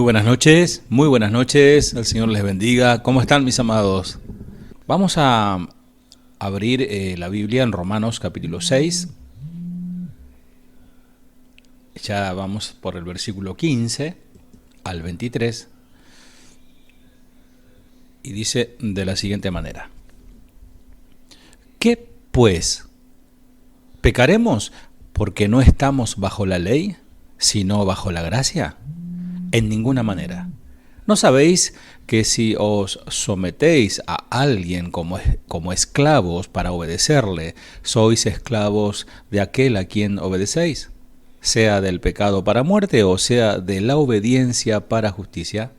muy buenas noches, el Señor les bendiga. ¿Cómo están mis amados? Vamos a abrir la Biblia en Romanos capítulo 6. Ya vamos por el versículo 15 al 23. Y dice de la siguiente manera: ¿Qué pues? ¿Pecaremos porque no estamos bajo la ley, sino bajo la gracia? En ninguna manera. ¿No sabéis que si os sometéis a alguien como esclavos para obedecerle, sois esclavos de aquel a quien obedecéis, sea del pecado para muerte o sea de la obediencia para justicia?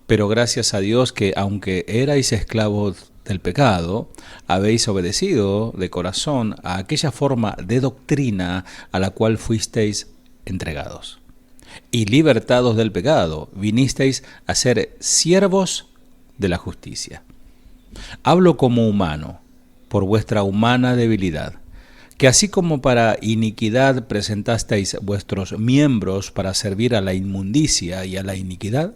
Pero gracias a Dios que, aunque erais esclavos del pecado, habéis obedecido de corazón a aquella forma de doctrina a la cual fuisteis entregados. Y libertados del pecado, vinisteis a ser siervos de la justicia. Hablo como humano, por vuestra humana debilidad, que así como para iniquidad presentasteis vuestros miembros para servir a la inmundicia y a la iniquidad,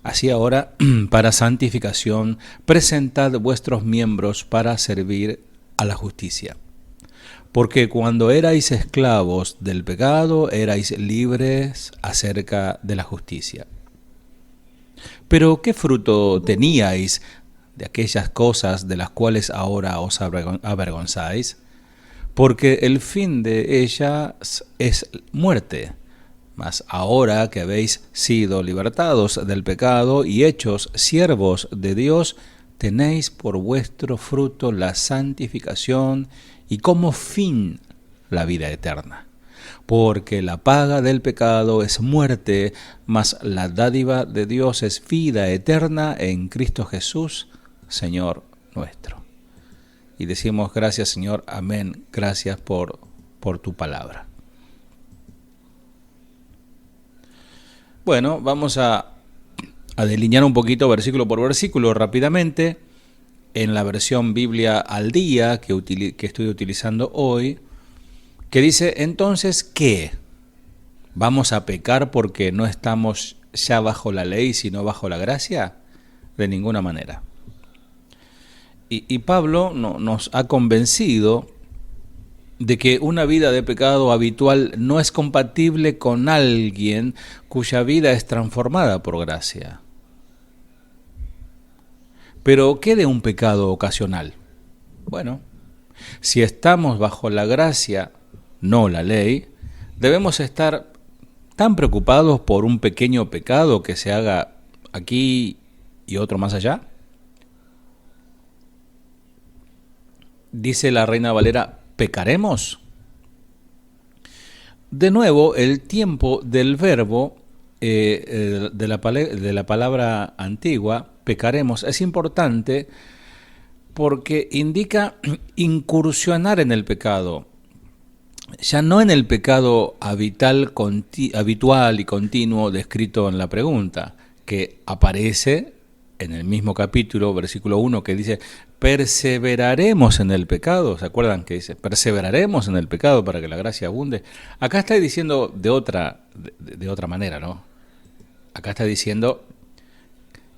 así ahora, para santificación, presentad vuestros miembros para servir a la justicia. Porque cuando erais esclavos del pecado, erais libres acerca de la justicia. Pero ¿qué fruto teníais de aquellas cosas de las cuales ahora os avergonzáis? Porque el fin de ellas es muerte. Mas ahora que habéis sido libertados del pecado y hechos siervos de Dios, tenéis por vuestro fruto la santificación y como fin la vida eterna. Porque la paga del pecado es muerte, mas la dádiva de Dios es vida eterna en Cristo Jesús, Señor nuestro. Y decimos gracias, Señor, amén, gracias por tu palabra. Bueno, vamos a delinear un poquito versículo por versículo rápidamente. En la versión Biblia al día que estoy utilizando hoy, que dice: entonces, ¿qué? ¿Vamos a pecar porque no estamos ya bajo la ley, sino bajo la gracia? De ninguna manera. Y Pablo nos ha convencido de que una vida de pecado habitual no es compatible con alguien cuya vida es transformada por gracia. Pero ¿qué de un pecado ocasional? Bueno, si estamos bajo la gracia, no la ley, debemos estar tan preocupados por un pequeño pecado que se haga aquí y otro más allá. Dice la Reina Valera: ¿pecaremos? De nuevo, el tiempo del verbo de la palabra antigua, pecaremos, es importante porque indica incursionar en el pecado, ya no en el pecado habitual y continuo descrito en la pregunta, que aparece en el mismo capítulo, versículo 1, que dice: perseveraremos en el pecado. ¿Se acuerdan que dice perseveraremos en el pecado para que la gracia abunde? Acá está diciendo de otra manera, ¿no? Acá está diciendo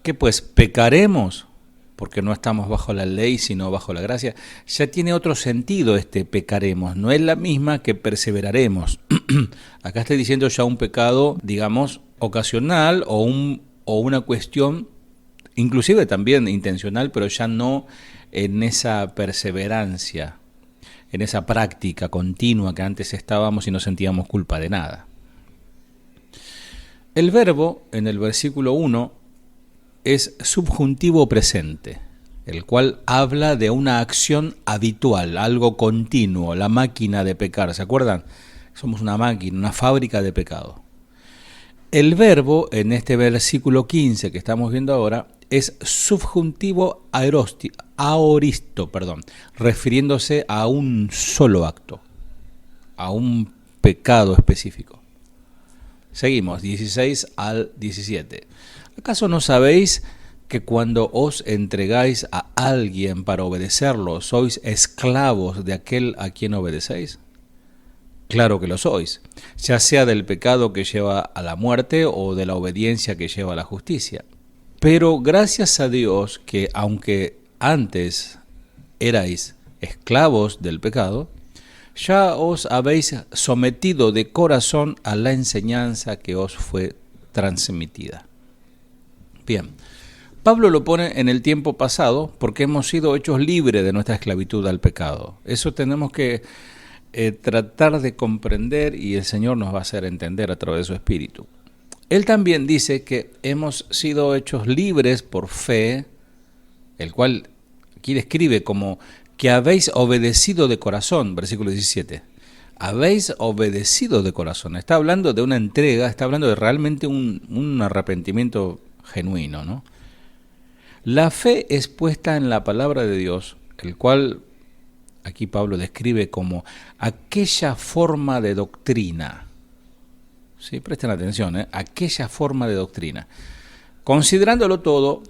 que pues pecaremos porque no estamos bajo la ley sino bajo la gracia. Ya tiene otro sentido este pecaremos, no es la misma que perseveraremos. Acá está diciendo ya un pecado, digamos, ocasional o una cuestión inclusive también intencional, pero ya no en esa perseverancia, en esa práctica continua que antes estábamos y no sentíamos culpa de nada. El verbo en el versículo 1 es subjuntivo presente, el cual habla de una acción habitual, algo continuo, la máquina de pecar. ¿Se acuerdan? Somos una máquina, una fábrica de pecado. El verbo en este versículo 15 que estamos viendo ahora es subjuntivo aoristo, refiriéndose a un solo acto, a un pecado específico. Seguimos, 16 al 17. ¿Acaso no sabéis que cuando os entregáis a alguien para obedecerlo, sois esclavos de aquel a quien obedecéis? Claro que lo sois, ya sea del pecado que lleva a la muerte o de la obediencia que lleva a la justicia. Pero gracias a Dios que aunque antes erais esclavos del pecado, ya os habéis sometido de corazón a la enseñanza que os fue transmitida. Bien, Pablo lo pone en el tiempo pasado porque hemos sido hechos libres de nuestra esclavitud al pecado. Eso tenemos que tratar de comprender y el Señor nos va a hacer entender a través de su Espíritu. Él también dice que hemos sido hechos libres por fe, el cual aquí describe como que habéis obedecido de corazón, versículo 17. Habéis obedecido de corazón. Está hablando de una entrega, está hablando de realmente un arrepentimiento genuino, ¿no? La fe es puesta en la palabra de Dios, el cual aquí Pablo describe como aquella forma de doctrina. ¿Sí? Presten atención, aquella forma de doctrina. Considerándolo todo,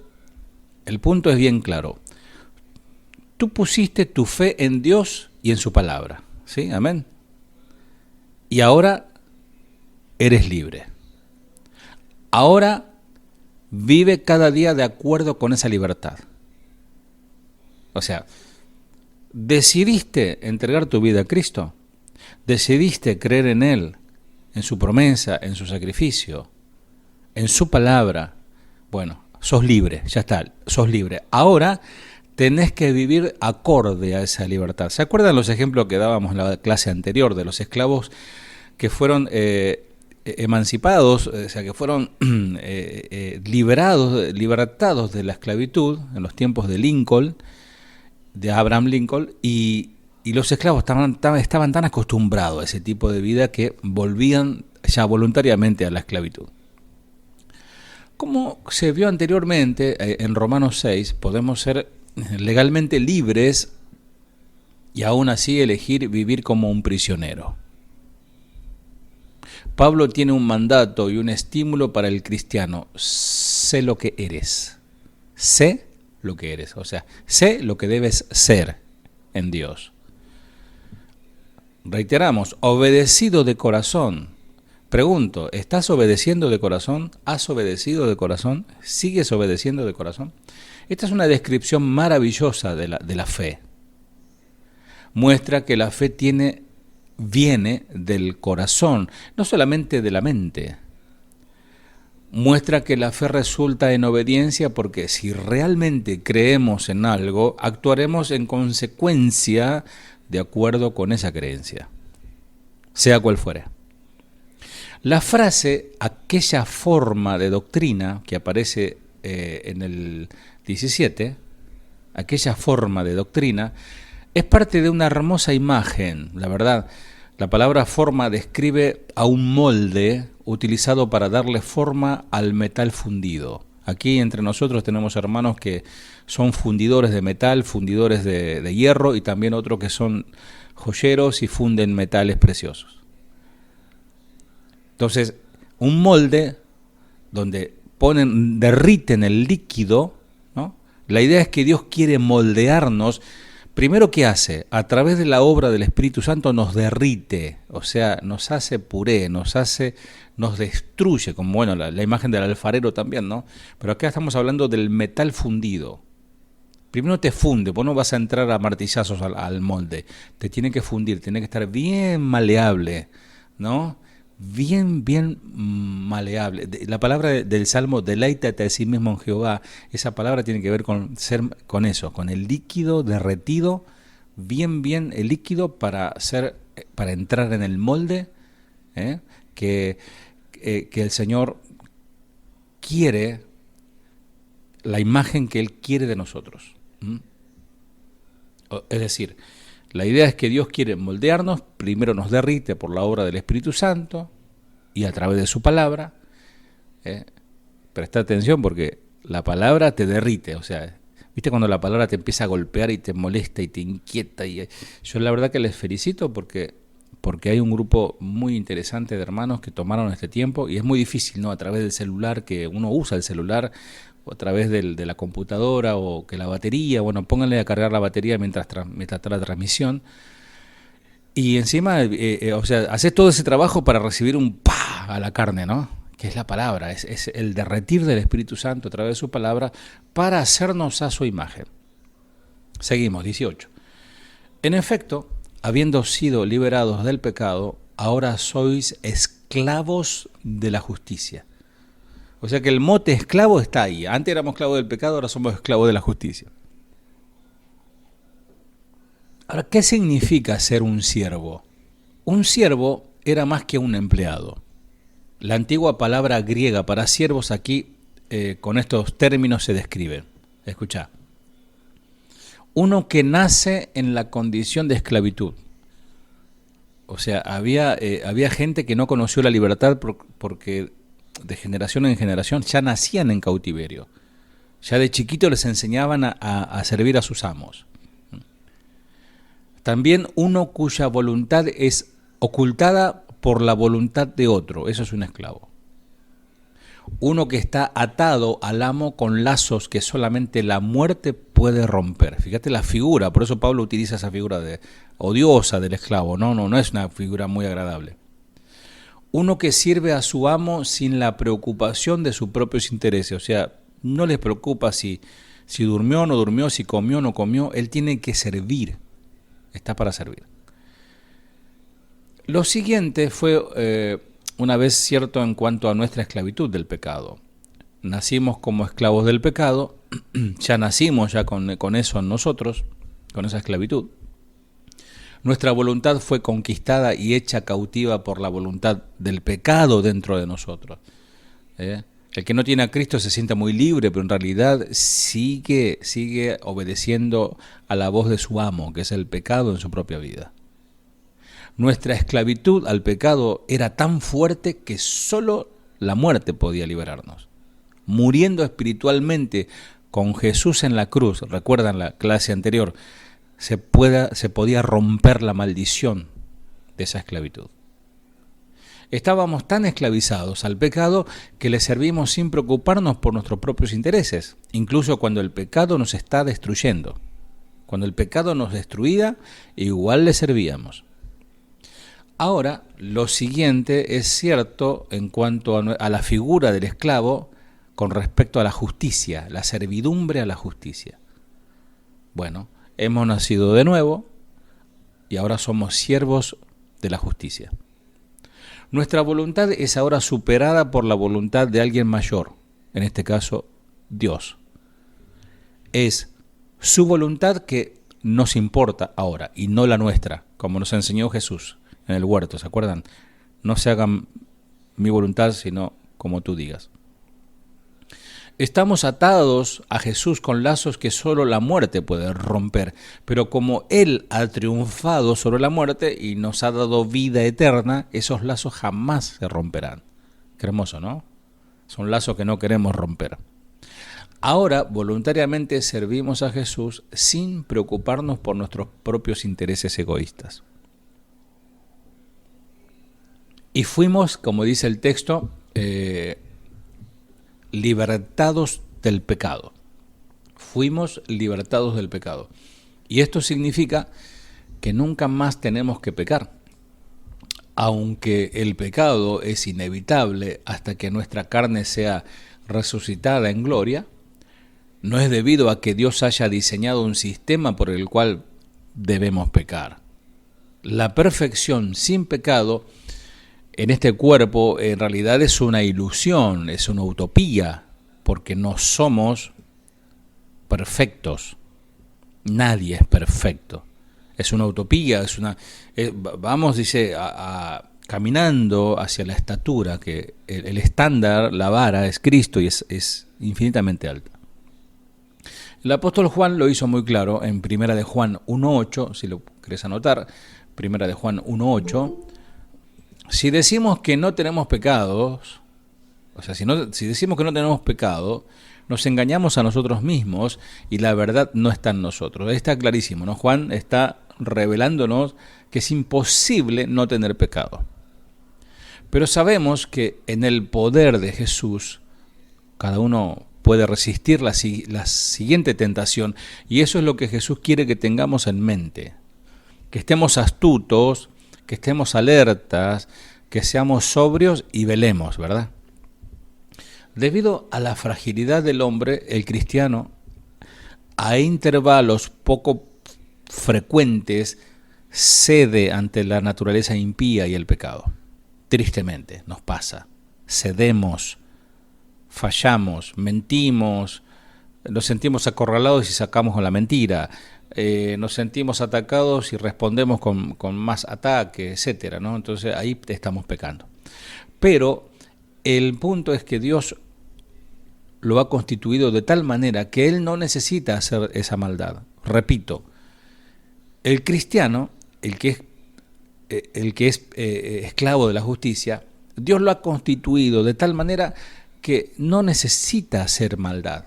el punto es bien claro. Tú pusiste tu fe en Dios y en su palabra. ¿Sí? Amén. Y ahora eres libre. Ahora vive cada día de acuerdo con esa libertad. O sea, decidiste entregar tu vida a Cristo. Decidiste creer en Él, en su promesa, en su sacrificio, en su palabra. Bueno, sos libre, ya está, sos libre. Ahora tenés que vivir acorde a esa libertad. ¿Se acuerdan los ejemplos que dábamos en la clase anterior de los esclavos que fueron emancipados, o sea, que fueron libertados de la esclavitud en los tiempos de Lincoln, de Abraham Lincoln, y los esclavos estaban tan acostumbrados a ese tipo de vida que volvían ya voluntariamente a la esclavitud? Como se vio anteriormente en Romanos 6, podemos ser legalmente libres y aún así elegir vivir como un prisionero. Pablo tiene un mandato y un estímulo para el cristiano. Sé lo que eres. Sé lo que eres. O sea, sé lo que debes ser en Dios. Reiteramos, obedecido de corazón. Pregunto, ¿estás obedeciendo de corazón? ¿Has obedecido de corazón? ¿Sigues obedeciendo de corazón? Esta es una descripción maravillosa de la fe. Muestra que la fe viene del corazón, no solamente de la mente. Muestra que la fe resulta en obediencia porque si realmente creemos en algo, actuaremos en consecuencia de acuerdo con esa creencia, sea cual fuere. La frase, aquella forma de doctrina que aparece en el 17, aquella forma de doctrina, es parte de una hermosa imagen, la verdad. La palabra forma describe a un molde utilizado para darle forma al metal fundido. Aquí entre nosotros tenemos hermanos que son fundidores de metal, fundidores de hierro y también otros que son joyeros y funden metales preciosos. Entonces, un molde donde derriten el líquido, ¿no? La idea es que Dios quiere moldearnos. Primero, ¿qué hace? A través de la obra del Espíritu Santo nos derrite, o sea, nos hace puré, nos destruye, como bueno, la imagen del alfarero también, ¿no? Pero acá estamos hablando del metal fundido. Primero te funde, vos no vas a entrar a martillazos al molde, te tiene que fundir, tiene que estar bien maleable, ¿no? Bien maleable. La palabra del Salmo, deleítate a sí mismo en Jehová, esa palabra tiene que ver con eso, con el líquido derretido, bien el líquido para entrar en el molde, que el Señor quiere, la imagen que Él quiere de nosotros. Es decir, la idea es que Dios quiere moldearnos, primero nos derrite por la obra del Espíritu Santo y a través de su palabra. Presta atención porque la palabra te derrite, o sea, ¿viste cuando la palabra te empieza a golpear y te molesta y te inquieta? Yo la verdad que les felicito porque hay un grupo muy interesante de hermanos que tomaron este tiempo y es muy difícil, ¿no? A través del celular, que uno usa el celular, o a través de la computadora o que la batería, bueno, pónganle a cargar la batería mientras está la transmisión. Y encima, o sea, haces todo ese trabajo para recibir un pa a la carne, ¿no? Que es la palabra, es el derretir del Espíritu Santo a través de su palabra para hacernos a su imagen. Seguimos, 18. En efecto, habiendo sido liberados del pecado, ahora sois esclavos de la justicia. O sea que el mote esclavo está ahí. Antes éramos esclavos del pecado, ahora somos esclavos de la justicia. Ahora, ¿qué significa ser un siervo? Un siervo era más que un empleado. La antigua palabra griega para siervos aquí, con estos términos se describe. Escucha. Uno que nace en la condición de esclavitud. O sea, había gente que no conoció la libertad porque de generación en generación ya nacían en cautiverio. Ya de chiquito les enseñaban a servir a sus amos. También uno cuya voluntad es ocultada por la voluntad de otro, eso es un esclavo. Uno que está atado al amo con lazos que solamente la muerte puede romper. Fíjate la figura, por eso Pablo utiliza esa figura odiosa del esclavo, no es una figura muy agradable. Uno que sirve a su amo sin la preocupación de sus propios intereses, o sea, no les preocupa si durmió o no durmió, si comió o no comió, él tiene que servir, está para servir. Lo siguiente fue una vez cierto en cuanto a nuestra esclavitud del pecado. Nacimos como esclavos del pecado, ya nacimos ya con eso en nosotros, con esa esclavitud. Nuestra voluntad fue conquistada y hecha cautiva por la voluntad del pecado dentro de nosotros. El que no tiene a Cristo se siente muy libre, pero en realidad sigue obedeciendo a la voz de su amo, que es el pecado en su propia vida. Nuestra esclavitud al pecado era tan fuerte que solo la muerte podía liberarnos. Muriendo espiritualmente con Jesús en la cruz, recuerdan la clase anterior, se podía romper la maldición de esa esclavitud. Estábamos tan esclavizados al pecado que le servimos sin preocuparnos por nuestros propios intereses, incluso cuando el pecado nos está destruyendo. Cuando el pecado nos destruía, igual le servíamos. Ahora, lo siguiente es cierto en cuanto a la figura del esclavo con respecto a la justicia, la servidumbre a la justicia. Bueno, hemos nacido de nuevo y ahora somos siervos de la justicia. Nuestra voluntad es ahora superada por la voluntad de alguien mayor, en este caso, Dios. Es su voluntad que nos importa ahora y no la nuestra, como nos enseñó Jesús en el huerto, ¿se acuerdan? No se haga mi voluntad, sino como tú digas. Estamos atados a Jesús con lazos que solo la muerte puede romper, pero como Él ha triunfado sobre la muerte y nos ha dado vida eterna, esos lazos jamás se romperán. Qué hermoso, ¿no? Son lazos que no queremos romper. Ahora, voluntariamente servimos a Jesús sin preocuparnos por nuestros propios intereses egoístas. Y fuimos, como dice el texto, libertados del pecado. Fuimos libertados del pecado. Y esto significa que nunca más tenemos que pecar. Aunque el pecado es inevitable hasta que nuestra carne sea resucitada en gloria, no es debido a que Dios haya diseñado un sistema por el cual debemos pecar. La perfección sin pecado en este cuerpo en realidad es una ilusión, es una utopía, porque no somos perfectos. Nadie es perfecto. Es una utopía, vamos, dice, caminando hacia la estatura, que el estándar, la vara, es Cristo y es infinitamente alta. El apóstol Juan lo hizo muy claro en Primera de Juan 1.8, si lo querés anotar, Primera de Juan 1.8. Si decimos que no tenemos pecados, o sea, si decimos que no tenemos pecado, nos engañamos a nosotros mismos y la verdad no está en nosotros. Está clarísimo, ¿no? Juan está revelándonos que es imposible no tener pecado. Pero sabemos que en el poder de Jesús, cada uno puede resistir la siguiente tentación, y eso es lo que Jesús quiere que tengamos en mente. que estemos astutos, que estemos alertas, que seamos sobrios y velemos, ¿verdad? Debido a la fragilidad del hombre, el cristiano, a intervalos poco frecuentes, cede ante la naturaleza impía y el pecado. Tristemente nos pasa. Cedemos, fallamos, mentimos, nos sentimos acorralados y sacamos con la mentira, nos sentimos atacados y respondemos con más ataque, etcétera, ¿no? Entonces ahí estamos pecando. Pero el punto es que Dios lo ha constituido de tal manera que Él no necesita hacer esa maldad. Repito, el cristiano, el que es esclavo de la justicia, Dios lo ha constituido de tal manera que no necesita hacer maldad.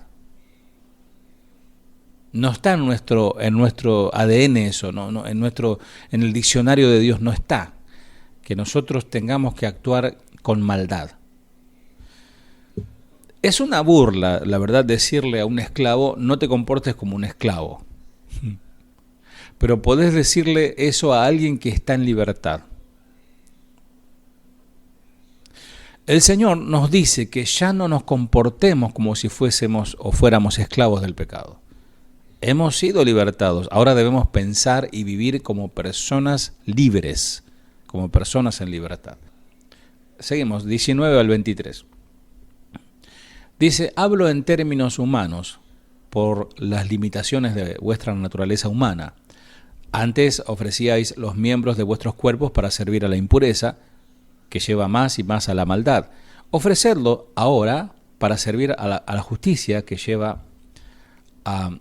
No está en nuestro ADN eso, no, en el diccionario de Dios no está, que nosotros tengamos que actuar con maldad. Es una burla, la verdad, decirle a un esclavo, no te comportes como un esclavo. Pero podés decirle eso a alguien que está en libertad. El Señor nos dice que ya no nos comportemos como si fuésemos o fuéramos esclavos del pecado. Hemos sido libertados, ahora debemos pensar y vivir como personas libres, como personas en libertad. Seguimos, 19 al 23. Dice, hablo en términos humanos por las limitaciones de vuestra naturaleza humana. Antes ofrecíais los miembros de vuestros cuerpos para servir a la impureza, que lleva más y más a la maldad. Ofrecedlo ahora para servir a la justicia, que lleva a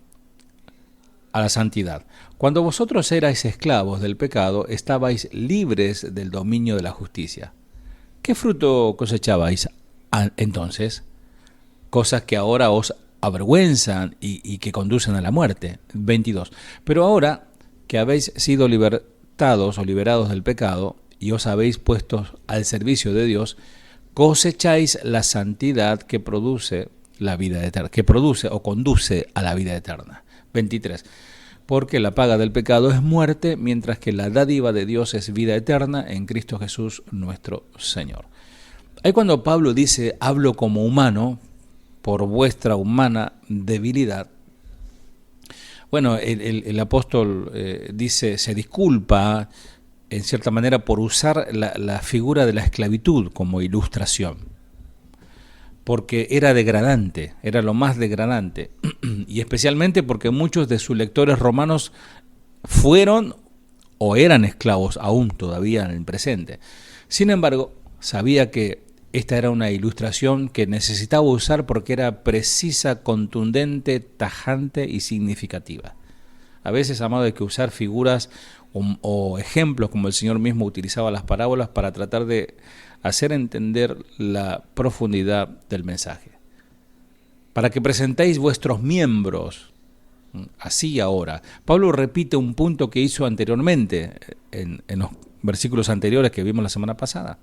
la santidad. Cuando vosotros erais esclavos del pecado, estabais libres del dominio de la justicia. ¿Qué fruto cosechabais entonces? Cosas que ahora os avergüenzan y que conducen a la muerte. 22. Pero ahora que habéis sido libertados o liberados del pecado y os habéis puesto al servicio de Dios, cosecháis la santidad que produce la vida eterna, que produce o conduce a la vida eterna. 23. Porque la paga del pecado es muerte, mientras que la dádiva de Dios es vida eterna en Cristo Jesús nuestro Señor. Ahí cuando Pablo dice, hablo como humano, por vuestra humana debilidad, bueno, el apóstol dice, se disculpa en cierta manera por usar la figura de la esclavitud como ilustración, porque era degradante, era lo más degradante, y especialmente porque muchos de sus lectores romanos fueron o eran esclavos aún todavía en el presente. Sin embargo, sabía que esta era una ilustración que necesitaba usar porque era precisa, contundente, tajante y significativa. A veces, amado, hay que usar figuras o ejemplos, como el Señor mismo utilizaba las parábolas, para tratar de hacer entender la profundidad del mensaje. Para que presentéis vuestros miembros, así ahora. Pablo repite un punto que hizo anteriormente, en los versículos anteriores que vimos la semana pasada.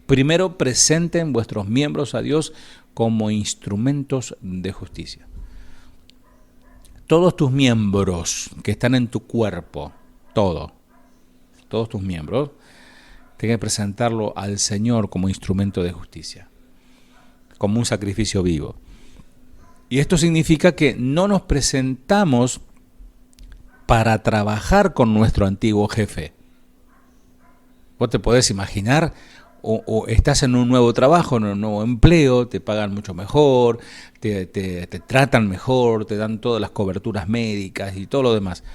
Primero presenten vuestros miembros a Dios como instrumentos de justicia. Todos tus miembros que están en tu cuerpo, todos tus miembros, tienen que presentarlo al Señor como instrumento de justicia, como un sacrificio vivo. Y esto significa que no nos presentamos para trabajar con nuestro antiguo jefe. Vos te podés imaginar, o estás en un nuevo trabajo, en un nuevo empleo, te pagan mucho mejor, te tratan mejor, te dan todas las coberturas médicas y todo lo demás.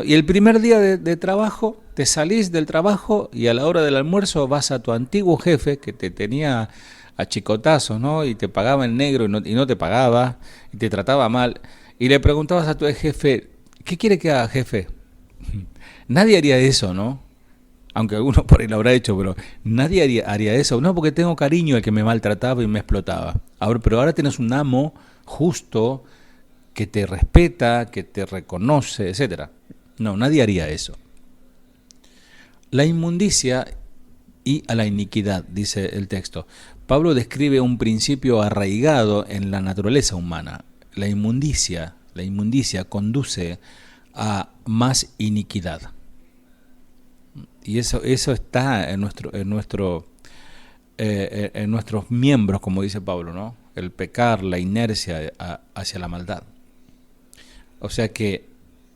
Y el primer día de trabajo, te salís del trabajo y a la hora del almuerzo vas a tu antiguo jefe que te tenía a chicotazos, ¿no? Y te pagaba en negro y no te pagaba, y te trataba mal. Y le preguntabas a tu jefe, ¿qué quiere que haga, jefe? Nadie haría eso, ¿no? Aunque alguno por ahí lo habrá hecho, pero nadie haría eso. No, porque tengo cariño al que me maltrataba y me explotaba. Pero ahora tienes un amo justo que te respeta, que te reconoce, etc. No, nadie haría eso. La inmundicia y a la iniquidad, dice el texto. Pablo describe un principio arraigado en la naturaleza humana. La inmundicia conduce a más iniquidad. Y eso está en nuestros miembros, como dice Pablo, ¿no? El pecar, la inercia hacia la maldad. O sea que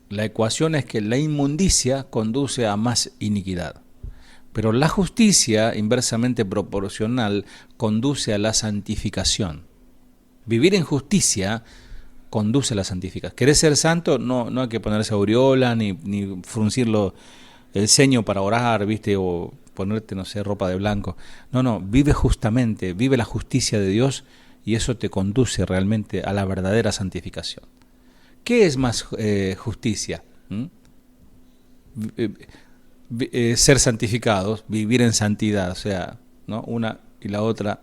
la ecuación es que la inmundicia conduce a más iniquidad, pero la justicia, inversamente proporcional, conduce a la santificación. Vivir en justicia conduce a la santificación. ¿Querés ser santo? No hay que ponerse aureola, ni fruncirlo el ceño para orar, ¿viste? O ponerte, no sé, ropa de blanco. No, vive justamente, vive la justicia de Dios y eso te conduce realmente a la verdadera santificación. ¿Qué es más justicia? Ser santificados, vivir en santidad, o sea, ¿no? Una y la otra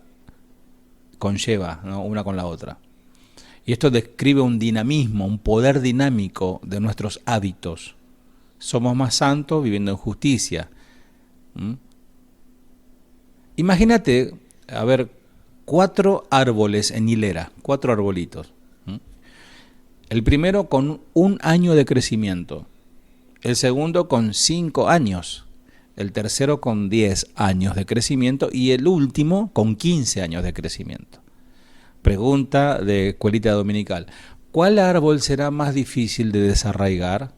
conlleva, ¿no? Una con la otra. Y esto describe un dinamismo, un poder dinámico de nuestros hábitos. Somos más santos viviendo en justicia. Imagínate, a ver, 4 árboles en hilera, 4 arbolitos. El primero con 1 año de crecimiento, el segundo con 5 años, el tercero con 10 años de crecimiento y el último con 15 años de crecimiento. Pregunta de escuelita dominical: ¿cuál árbol será más difícil de desarraigar?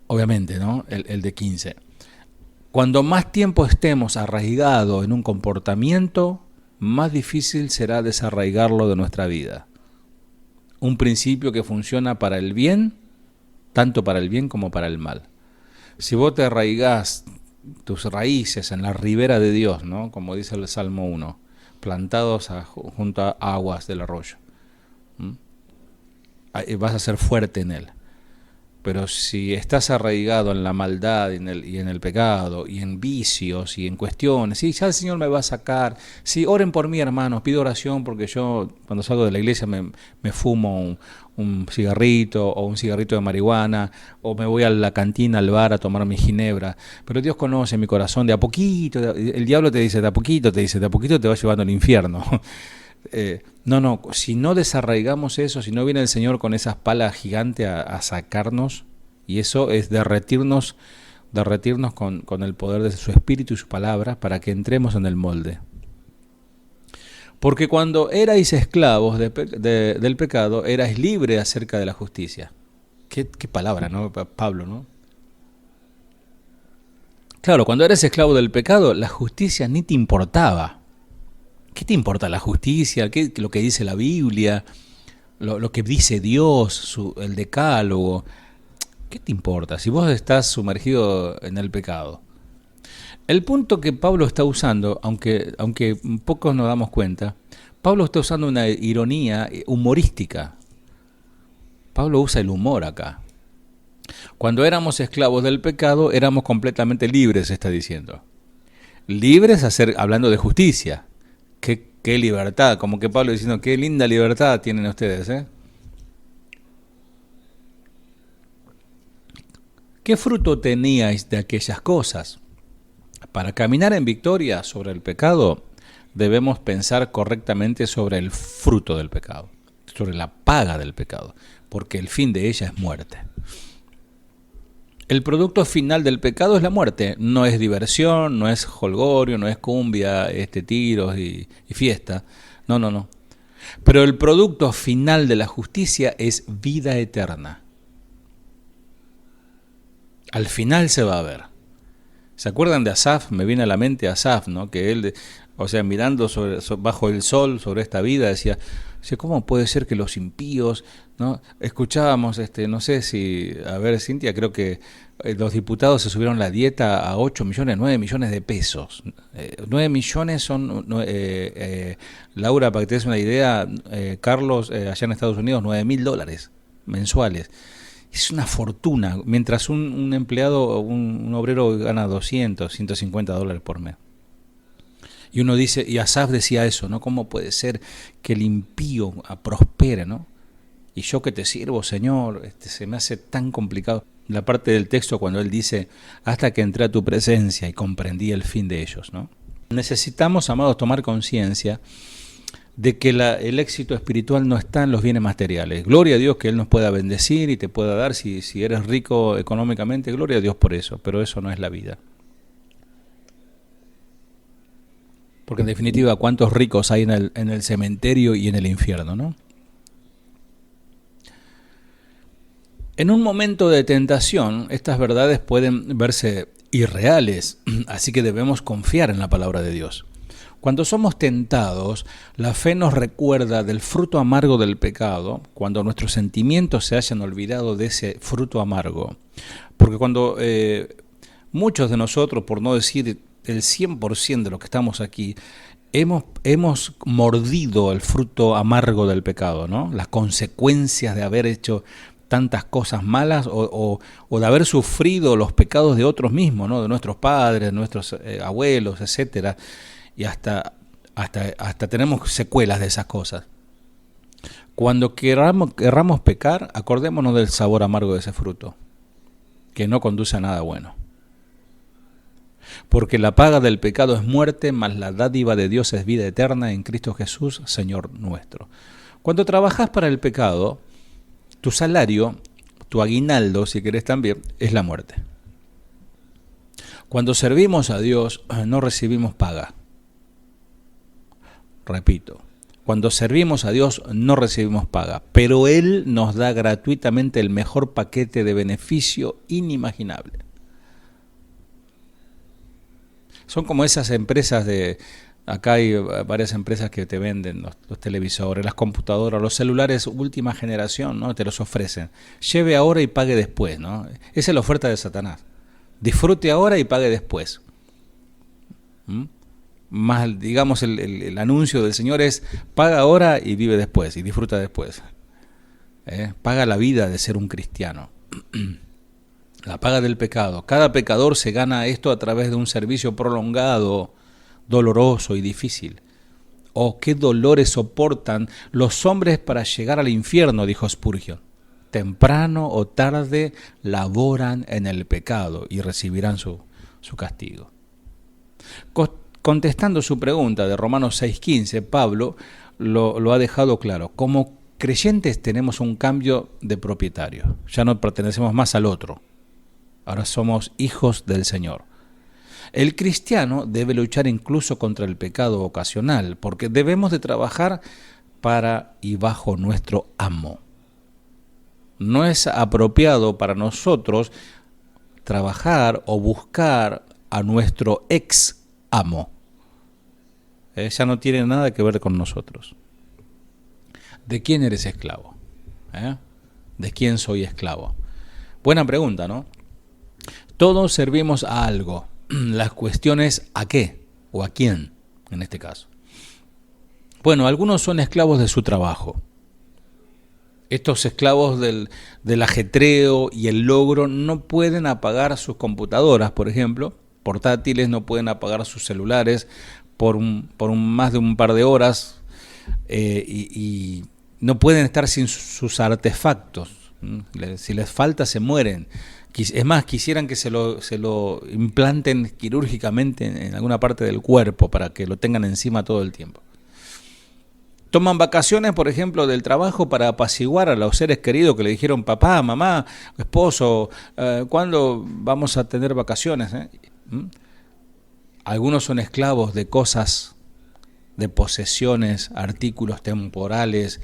Obviamente, ¿no? El de 15. Cuando más tiempo estemos arraigados en un comportamiento, más difícil será desarraigarlo de nuestra vida. Un principio que funciona para el bien, tanto para el bien como para el mal. Si vos te arraigás tus raíces en la ribera de Dios, ¿no? Como dice el Salmo 1, plantados junto a aguas del arroyo, vas a ser fuerte en él. Pero si estás arraigado en la maldad y en el pecado y en vicios y en cuestiones, sí, ya el Señor me va a sacar, sí, oren por mí, hermanos, pido oración porque yo cuando salgo de la iglesia me fumo un cigarrito o un cigarrito de marihuana o me voy a la cantina, al bar a tomar mi ginebra, pero Dios conoce mi corazón, de a poquito, el diablo te dice, de a poquito te va llevando al infierno. No, si no desarraigamos eso, si no viene el Señor con esas palas gigantes a sacarnos, y eso es derretirnos con el poder de su Espíritu y su palabra para que entremos en el molde. Porque cuando erais esclavos del pecado, erais libres acerca de la justicia. Qué palabra, ¿no, Pablo, no? Claro, cuando eres esclavo del pecado, la justicia ni te importaba. ¿Qué te importa la justicia? Lo que dice la Biblia? Lo que dice Dios, el decálogo. ¿Qué te importa si vos estás sumergido en el pecado? El punto que Pablo está usando, aunque pocos nos damos cuenta, Pablo está usando una ironía humorística. Pablo usa el humor acá. Cuando éramos esclavos del pecado, éramos completamente libres, está diciendo. Libres hablando de justicia. Qué libertad, como que Pablo diciendo, qué linda libertad tienen ustedes, ¿eh? ¿Qué fruto teníais de aquellas cosas? Para caminar en victoria sobre el pecado, debemos pensar correctamente sobre el fruto del pecado, sobre la paga del pecado, porque el fin de ella es muerte. El producto final del pecado es la muerte, no es diversión, no es jolgorio, no es cumbia, tiros y fiesta, no. Pero el producto final de la justicia es vida eterna. Al final se va a ver. ¿Se acuerdan de Asaf? Me viene a la mente Asaf, ¿no? Que él, mirando bajo el sol sobre esta vida, decía, ¿cómo puede ser que los impíos, ¿no? Escuchábamos, no sé si, a ver, Cintia, creo que los diputados se subieron la dieta a 8 millones, 9 millones de pesos. 9 millones son, Laura, para que te des una idea, Carlos, allá en Estados Unidos, $9,000 mensuales. Es una fortuna, mientras un empleado, un obrero gana $200, $150 por mes. Y uno dice, y Asaf decía eso, ¿no? ¿Cómo puede ser que el impío prospere, ¿no? Y yo que te sirvo, Señor, se me hace tan complicado. La parte del texto cuando él dice, hasta que entré a tu presencia y comprendí el fin de ellos, ¿no? Necesitamos, amados, tomar conciencia de que el éxito espiritual no está en los bienes materiales. Gloria a Dios que Él nos pueda bendecir y te pueda dar, si eres rico económicamente, gloria a Dios por eso, pero eso no es la vida. Porque en definitiva, ¿cuántos ricos hay en el cementerio y en el infierno, no? En un momento de tentación, estas verdades pueden verse irreales, así que debemos confiar en la palabra de Dios. Cuando somos tentados, la fe nos recuerda del fruto amargo del pecado, cuando nuestros sentimientos se hayan olvidado de ese fruto amargo. Porque cuando muchos de nosotros, por no decir el 100% de los que estamos aquí, hemos mordido el fruto amargo del pecado, ¿no? Las consecuencias de haber hecho tantas cosas malas o de haber sufrido los pecados de otros mismos, ¿no? De nuestros padres, de nuestros abuelos, etcétera. Y hasta tenemos secuelas de esas cosas. Cuando querramos pecar, acordémonos del sabor amargo de ese fruto, que no conduce a nada bueno. Porque la paga del pecado es muerte, mas la dádiva de Dios es vida eterna en Cristo Jesús, Señor nuestro. Cuando trabajas para el pecado, tu salario, tu aguinaldo, si querés también, es la muerte. Cuando servimos a Dios, no recibimos paga. Repito, cuando servimos a Dios no recibimos paga, pero Él nos da gratuitamente el mejor paquete de beneficio inimaginable. Son como esas empresas acá hay varias empresas que te venden los televisores, las computadoras, los celulares última generación, ¿no? Te los ofrecen. Lleve ahora y pague después, ¿no? Esa es la oferta de Satanás. Disfrute ahora y pague después. Más, digamos, el anuncio del Señor es: paga ahora y vive después, y disfruta después. Paga la vida de ser un cristiano. La paga del pecado. Cada pecador se gana esto a través de un servicio prolongado, doloroso y difícil. Oh, qué dolores soportan los hombres para llegar al infierno, dijo Spurgeon. Temprano o tarde laboran en el pecado y recibirán su castigo. Contestando su pregunta de Romanos 6:15, Pablo lo ha dejado claro. Como creyentes tenemos un cambio de propietario. Ya no pertenecemos más al otro. Ahora somos hijos del Señor. El cristiano debe luchar incluso contra el pecado ocasional, porque debemos de trabajar para y bajo nuestro amo. No es apropiado para nosotros trabajar o buscar a nuestro ex amo. Ya no tiene nada que ver con nosotros. ¿De quién eres esclavo? ¿De quién soy esclavo? Buena pregunta, ¿no? Todos servimos a algo. La cuestión es ¿a qué? ¿O a quién, en este caso? Bueno, algunos son esclavos de su trabajo. Estos esclavos del ajetreo y el logro no pueden apagar sus computadoras, por ejemplo, portátiles, no pueden apagar sus celulares por más de un par de horas y no pueden estar sin sus artefactos. Si les falta, se mueren. Es más, quisieran que se lo implanten quirúrgicamente en alguna parte del cuerpo para que lo tengan encima todo el tiempo. Toman vacaciones, por ejemplo, del trabajo para apaciguar a los seres queridos que le dijeron: papá, mamá, esposo, ¿cuándo vamos a tener vacaciones? Algunos son esclavos de cosas, de posesiones, artículos temporales,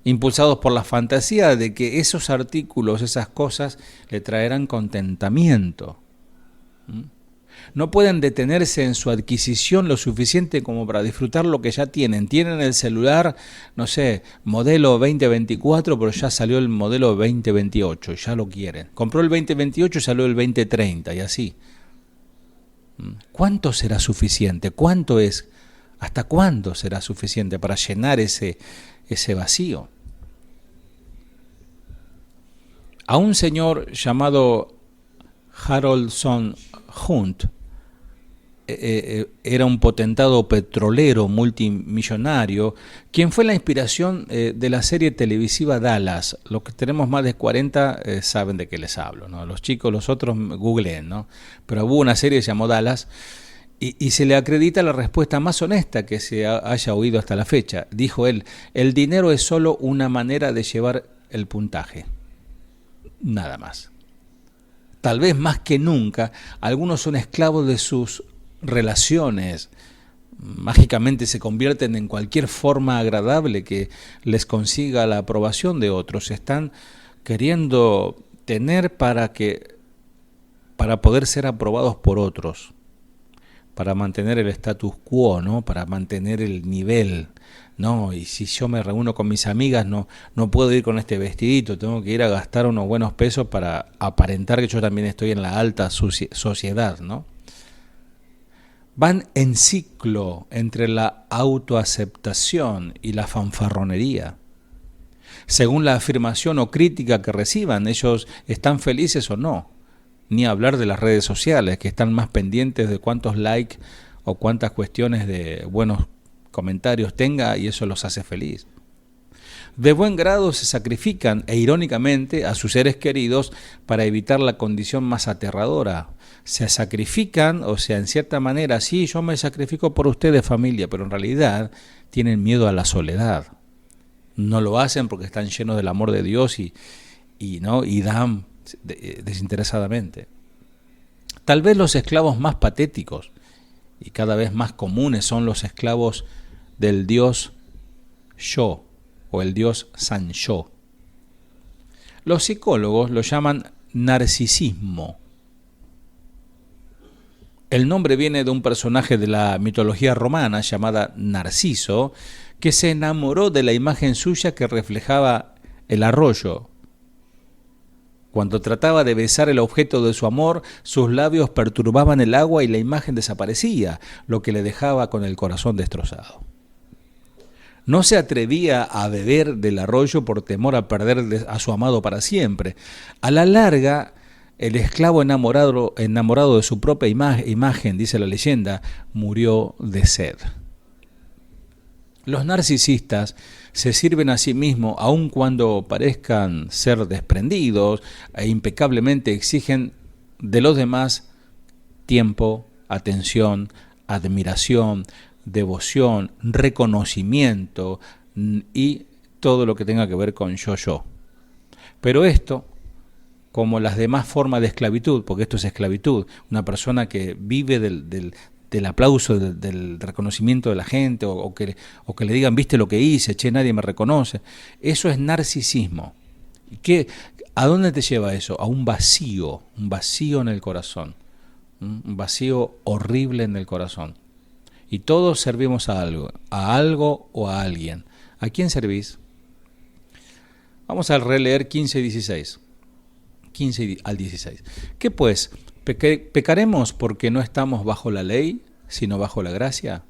impulsados por la fantasía de que esos artículos, esas cosas, le traerán contentamiento. No pueden detenerse en su adquisición lo suficiente como para disfrutar lo que ya tienen. Tienen el celular, no sé, modelo 2024, pero ya salió el modelo 2028, ya lo quieren. Compró el 2028 y salió el 2030 y así. ¿Cuánto será suficiente? ¿Cuánto es? ¿Hasta cuándo será suficiente para llenar ese vacío? A un señor llamado Haroldsson Hunt, era un potentado petrolero multimillonario, quien fue la inspiración de la serie televisiva Dallas. Los que tenemos más de 40 saben de qué les hablo, ¿no? Los chicos, los otros, googleen, ¿no? Pero hubo una serie que se llamó Dallas, Y se le acredita la respuesta más honesta que se haya oído hasta la fecha. Dijo él, el dinero es solo una manera de llevar el puntaje. Nada más. Tal vez más que nunca, algunos son esclavos de sus relaciones. Mágicamente se convierten en cualquier forma agradable que les consiga la aprobación de otros. Están queriendo tener para poder ser aprobados por otros, para mantener el status quo, ¿no? Para mantener el nivel, ¿no? Y si yo me reúno con mis amigas, no puedo ir con este vestidito, tengo que ir a gastar unos buenos pesos para aparentar que yo también estoy en la alta sociedad, ¿no? Van en ciclo entre la autoaceptación y la fanfarronería. Según la afirmación o crítica que reciban, ellos están felices o no. Ni hablar de las redes sociales, que están más pendientes de cuántos likes o cuántas cuestiones de buenos comentarios tenga, y eso los hace feliz. De buen grado se sacrifican, e irónicamente, a sus seres queridos para evitar la condición más aterradora. Se sacrifican, o sea, en cierta manera, sí, yo me sacrifico por ustedes, familia, pero en realidad tienen miedo a la soledad. No lo hacen porque están llenos del amor de Dios y dan desinteresadamente. Tal vez los esclavos más patéticos y cada vez más comunes son los esclavos del dios yo o el dios San Yo. Los psicólogos lo llaman narcisismo. El nombre viene de un personaje de la mitología romana llamada Narciso, que se enamoró de la imagen suya que reflejaba el arroyo. Cuando trataba de besar el objeto de su amor, sus labios perturbaban el agua y la imagen desaparecía, lo que le dejaba con el corazón destrozado. No se atrevía a beber del arroyo por temor a perder a su amado para siempre. A la larga, el esclavo enamorado de su propia imagen, dice la leyenda, murió de sed. Los narcisistas se sirven a sí mismos aun cuando parezcan ser desprendidos e impecablemente exigen de los demás tiempo, atención, admiración, devoción, reconocimiento y todo lo que tenga que ver con yo. Pero esto, como las demás formas de esclavitud, porque esto es esclavitud, una persona que vive del aplauso, del reconocimiento de la gente, o que le digan, viste lo que hice, che, nadie me reconoce, eso es narcisismo. ¿A dónde te lleva eso? A un vacío en el corazón, un vacío horrible en el corazón. Y todos servimos a algo o a alguien. ¿A quién servís? Vamos a releer 15 y 16. 15 al 16. ¿Qué pues? ¿Pecaremos porque no estamos bajo la ley, sino bajo la gracia?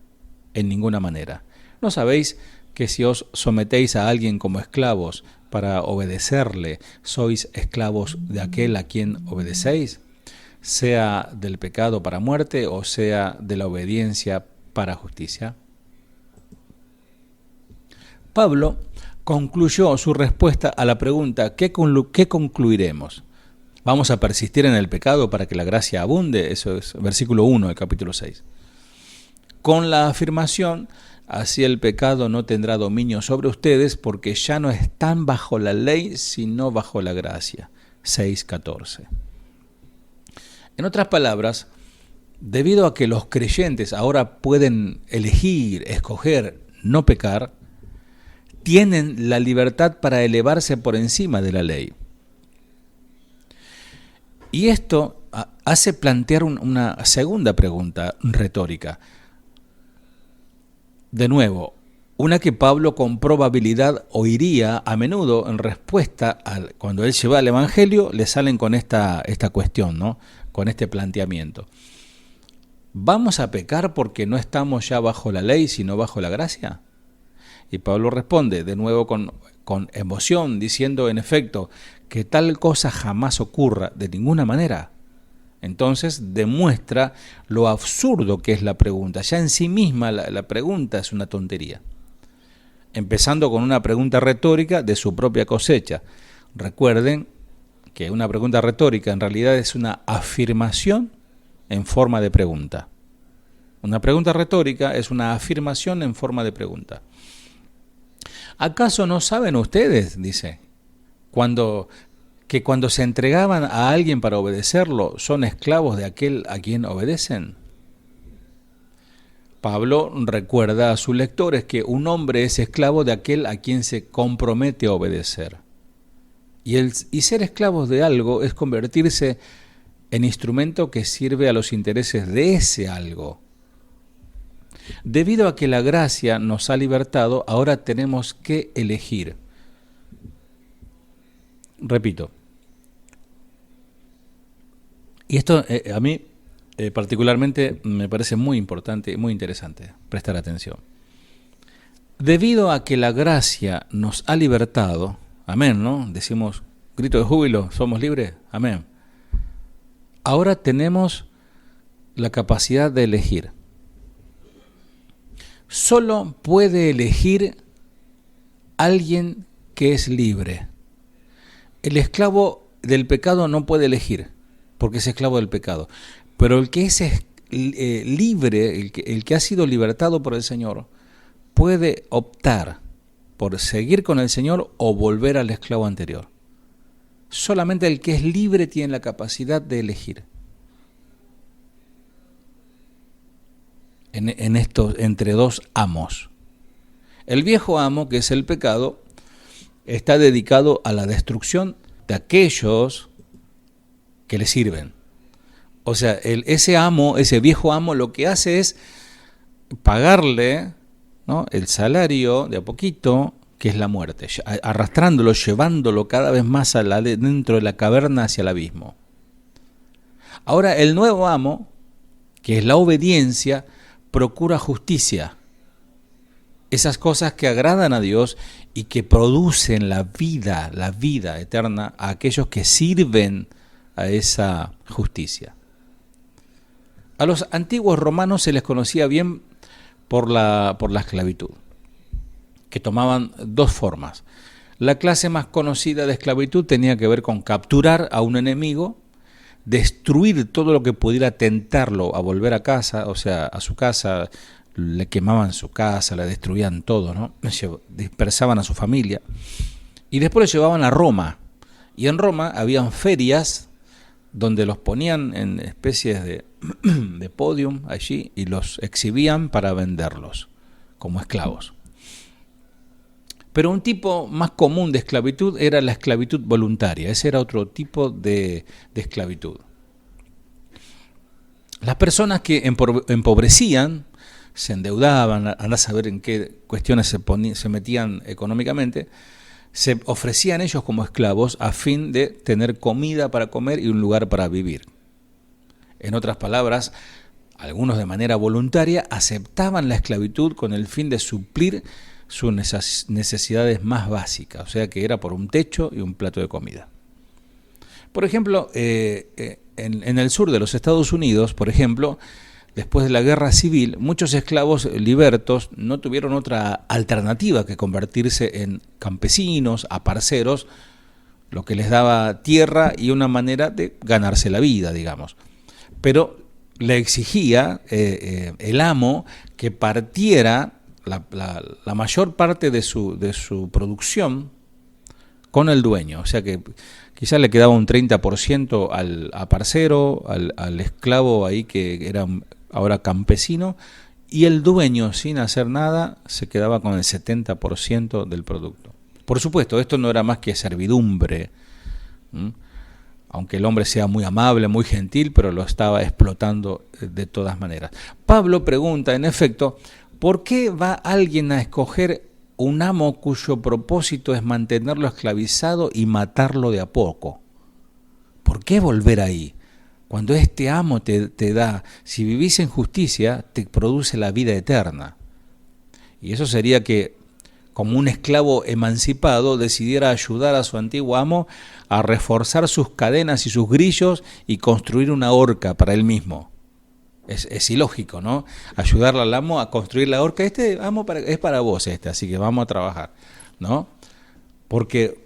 En ninguna manera. ¿No sabéis que si os sometéis a alguien como esclavos para obedecerle, sois esclavos de aquel a quien obedecéis? Sea del pecado para muerte o sea de la obediencia para justicia. Pablo concluyó su respuesta a la pregunta, ¿qué concluiremos? ¿Vamos a persistir en el pecado para que la gracia abunde? Eso es versículo 1 del capítulo 6. Con la afirmación, así el pecado no tendrá dominio sobre ustedes porque ya no están bajo la ley, sino bajo la gracia. 6:14. En otras palabras, debido a que los creyentes ahora pueden escoger no pecar, tienen la libertad para elevarse por encima de la ley. Y esto hace plantear una segunda pregunta retórica. De nuevo, una que Pablo con probabilidad oiría a menudo en respuesta cuando él lleva el Evangelio, le salen con esta cuestión, ¿no? Con este planteamiento. ¿Vamos a pecar porque no estamos ya bajo la ley, sino bajo la gracia? Y Pablo responde de nuevo con emoción, diciendo en efecto que tal cosa jamás ocurra de ninguna manera. Entonces demuestra lo absurdo que es la pregunta. Ya en sí misma la pregunta es una tontería. Empezando con una pregunta retórica de su propia cosecha. Recuerden que una pregunta retórica en realidad es una afirmación en forma de pregunta. Una pregunta retórica es una afirmación en forma de pregunta. ¿Acaso no saben ustedes, dice, que cuando se entregaban a alguien para obedecerlo, son esclavos de aquel a quien obedecen? Pablo recuerda a sus lectores que un hombre es esclavo de aquel a quien se compromete a obedecer. Y ser esclavos de algo es convertirse en instrumento que sirve a los intereses de ese algo. Debido a que la gracia nos ha libertado, ahora tenemos que elegir. Repito. Y esto a mí particularmente me parece muy importante y muy interesante prestar atención. Debido a que la gracia nos ha libertado, amén, ¿no? Decimos, grito de júbilo, somos libres, amén. Ahora tenemos la capacidad de elegir. Solo puede elegir alguien que es libre. El esclavo del pecado no puede elegir, porque es esclavo del pecado. Pero el que es libre, el que ha sido libertado por el Señor, puede optar por seguir con el Señor o volver al esclavo anterior. Solamente el que es libre tiene la capacidad de elegir. En estos, entre dos amos. El viejo amo, que es el pecado, está dedicado a la destrucción de aquellos que le sirven. O sea, ese amo, ese viejo amo, lo que hace es pagarle, ¿no?, el salario de a poquito, que es la muerte, arrastrándolo, llevándolo cada vez más dentro de la caverna hacia el abismo. Ahora, el nuevo amo, que es la obediencia, procura justicia. Esas cosas que agradan a Dios y que producen la vida eterna a aquellos que sirven a esa justicia. A los antiguos romanos se les conocía bien por la esclavitud, que tomaban dos formas. La clase más conocida de esclavitud tenía que ver con capturar a un enemigo, destruir todo lo que pudiera tentarlo a volver a casa, o sea, a su casa, le quemaban su casa, le destruían todo, ¿no? Dispersaban a su familia y después lo llevaban a Roma. Y en Roma habían ferias donde los ponían en especies de podium allí y los exhibían para venderlos como esclavos. Pero un tipo más común de esclavitud era la esclavitud voluntaria. Ese era otro tipo de esclavitud. Las personas que empobrecían, se endeudaban, andá a saber en qué cuestiones se metían económicamente, se ofrecían ellos como esclavos a fin de tener comida para comer y un lugar para vivir. En otras palabras, algunos de manera voluntaria aceptaban la esclavitud con el fin de suplir sus necesidades más básicas, o sea que era por un techo y un plato de comida. Por ejemplo, en el sur de los Estados Unidos, por ejemplo, después de la guerra civil, muchos esclavos libertos no tuvieron otra alternativa que convertirse en campesinos, aparceros, lo que les daba tierra y una manera de ganarse la vida, digamos. Pero le exigía el amo que partiera la mayor parte de su producción con el dueño, o sea que quizás le quedaba un 30% al aparcero, al esclavo ahí que era ahora campesino, y el dueño sin hacer nada se quedaba con el 70% del producto. Por supuesto, esto no era más que servidumbre, aunque el hombre sea muy amable, muy gentil, pero lo estaba explotando de todas maneras. Pablo pregunta, en efecto, ¿por qué va alguien a escoger un amo cuyo propósito es mantenerlo esclavizado y matarlo de a poco? ¿Por qué volver ahí? Cuando este amo te da, si vivís en justicia, te produce la vida eterna. Y eso sería que, como un esclavo emancipado, decidiera ayudar a su antiguo amo a reforzar sus cadenas y sus grillos y construir una horca para él mismo. Es ilógico, ¿no? Ayudarle al amo a construir la horca. Este amo es para vos, así que vamos a trabajar, ¿no? Porque,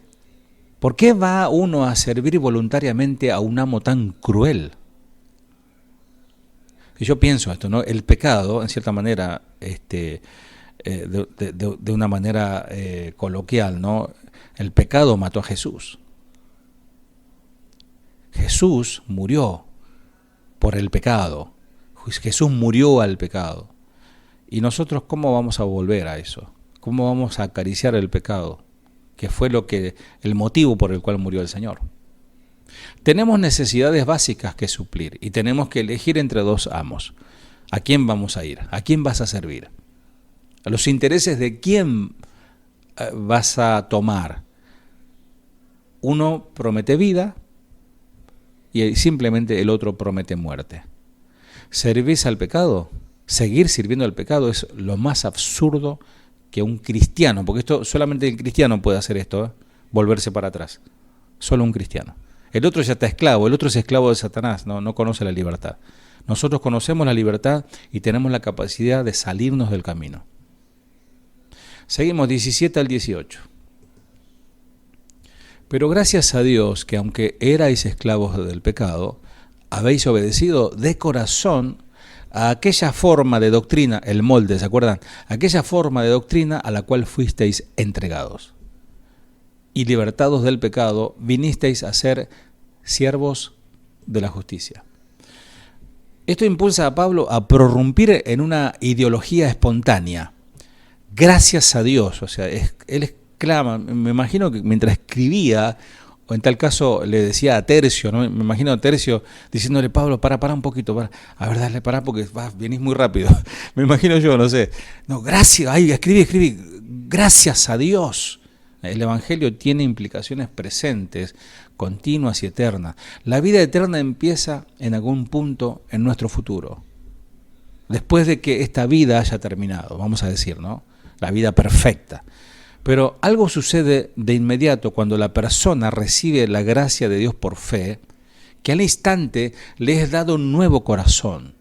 ¿por qué va uno a servir voluntariamente a un amo tan cruel? Y yo pienso esto, ¿no? El pecado, en cierta manera, de una manera coloquial, ¿no? El pecado mató a Jesús. Jesús murió por el pecado. Jesús murió al pecado. ¿Y nosotros cómo vamos a volver a eso? ¿Cómo vamos a acariciar el pecado? Que fue el motivo por el cual murió el Señor. Tenemos necesidades básicas que suplir y tenemos que elegir entre dos amos. ¿A quién vamos a ir? ¿A quién vas a servir? ¿A los intereses de quién vas a tomar? Uno promete vida y simplemente el otro promete muerte. ¿Servís al pecado? Seguir sirviendo al pecado es lo más absurdo que un cristiano, porque esto solamente el cristiano puede hacer esto, volverse para atrás. Solo un cristiano. El otro ya está esclavo, el otro es esclavo de Satanás, no conoce la libertad. Nosotros conocemos la libertad y tenemos la capacidad de salirnos del camino. Seguimos 17 al 18. Pero gracias a Dios que aunque erais esclavos del pecado, habéis obedecido de corazón a aquella forma de doctrina, el molde, ¿se acuerdan? Aquella forma de doctrina a la cual fuisteis entregados. Y libertados del pecado, vinisteis a ser siervos de la justicia. Esto impulsa a Pablo a prorrumpir en una ideología espontánea. Gracias a Dios, o sea, él exclama, me imagino que mientras escribía, o en tal caso le decía a Tercio, ¿no? Me imagino a Tercio diciéndole, Pablo, para un poquito, a ver, dale, para porque venís muy rápido. Me imagino yo, no sé. No, gracias, ahí, escribí, gracias a Dios. El Evangelio tiene implicaciones presentes, continuas y eternas. La vida eterna empieza en algún punto en nuestro futuro. Después de que esta vida haya terminado, vamos a decir, ¿no? La vida perfecta. Pero algo sucede de inmediato cuando la persona recibe la gracia de Dios por fe, que al instante le es dado un nuevo corazón,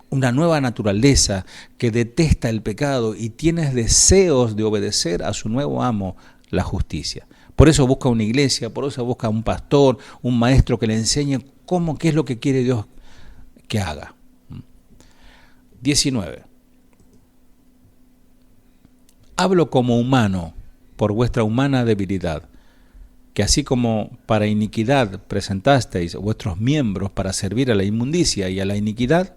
una nueva naturaleza que detesta el pecado y tiene deseos de obedecer a su nuevo amo, la justicia. Por eso busca una iglesia, por eso busca un pastor, un maestro que le enseñe qué es lo que quiere Dios que haga. 19. Hablo como humano por vuestra humana debilidad, que así como para iniquidad presentasteis vuestros miembros para servir a la inmundicia y a la iniquidad,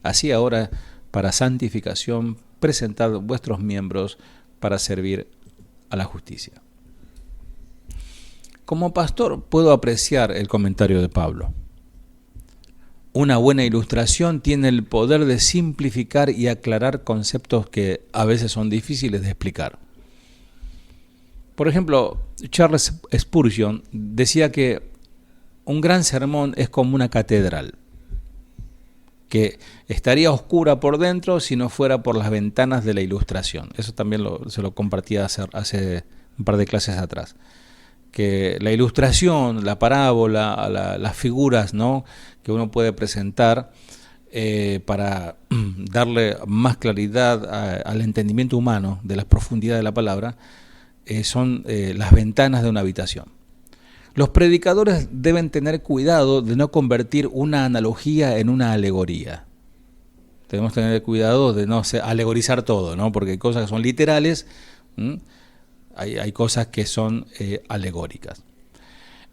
así ahora para santificación presentad vuestros miembros para servir a la justicia. Como pastor puedo apreciar el comentario de Pablo. Una buena ilustración tiene el poder de simplificar y aclarar conceptos que a veces son difíciles de explicar. Por ejemplo, Charles Spurgeon decía que un gran sermón es como una catedral, que estaría oscura por dentro si no fuera por las ventanas de la ilustración. Eso también se lo compartía hace un par de clases atrás. Que la ilustración, la parábola, las figuras, ¿no?, que uno puede presentar para darle más claridad al entendimiento humano de la profundidad de la palabra, son las ventanas de una habitación. Los predicadores deben tener cuidado de no convertir una analogía en una alegoría. Tenemos que tener cuidado de no alegorizar todo, ¿no?, porque hay cosas que son literales, hay cosas que son alegóricas.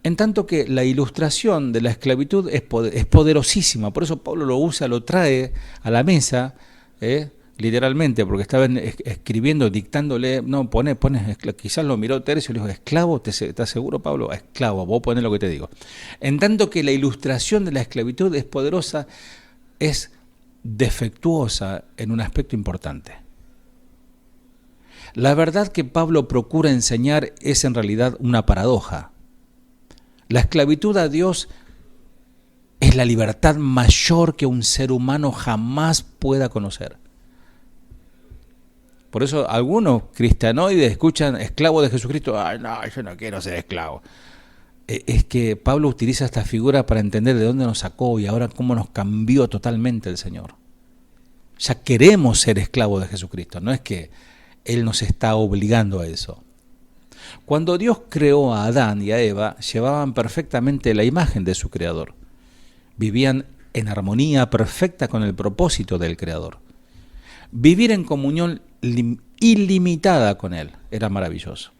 En tanto que la ilustración de la esclavitud es poderosísima, por eso Pablo lo trae a la mesa, literalmente, porque estaba escribiendo, dictándole, quizás lo miró Tercio y le dijo, esclavo, ¿estás seguro, Pablo? Esclavo, vos ponés lo que te digo. En tanto que la ilustración de la esclavitud es poderosa, es defectuosa en un aspecto importante. La verdad que Pablo procura enseñar es en realidad una paradoja. La esclavitud a Dios es la libertad mayor que un ser humano jamás pueda conocer. Por eso algunos cristianoides escuchan esclavo de Jesucristo. Ay, no, yo no quiero ser esclavo. Es que Pablo utiliza esta figura para entender de dónde nos sacó y ahora cómo nos cambió totalmente el Señor. Ya queremos ser esclavos de Jesucristo, no es que Él nos está obligando a eso. Cuando Dios creó a Adán y a Eva, llevaban perfectamente la imagen de su Creador. Vivían en armonía perfecta con el propósito del Creador. Vivir en comunión ilimitada con Él era maravilloso.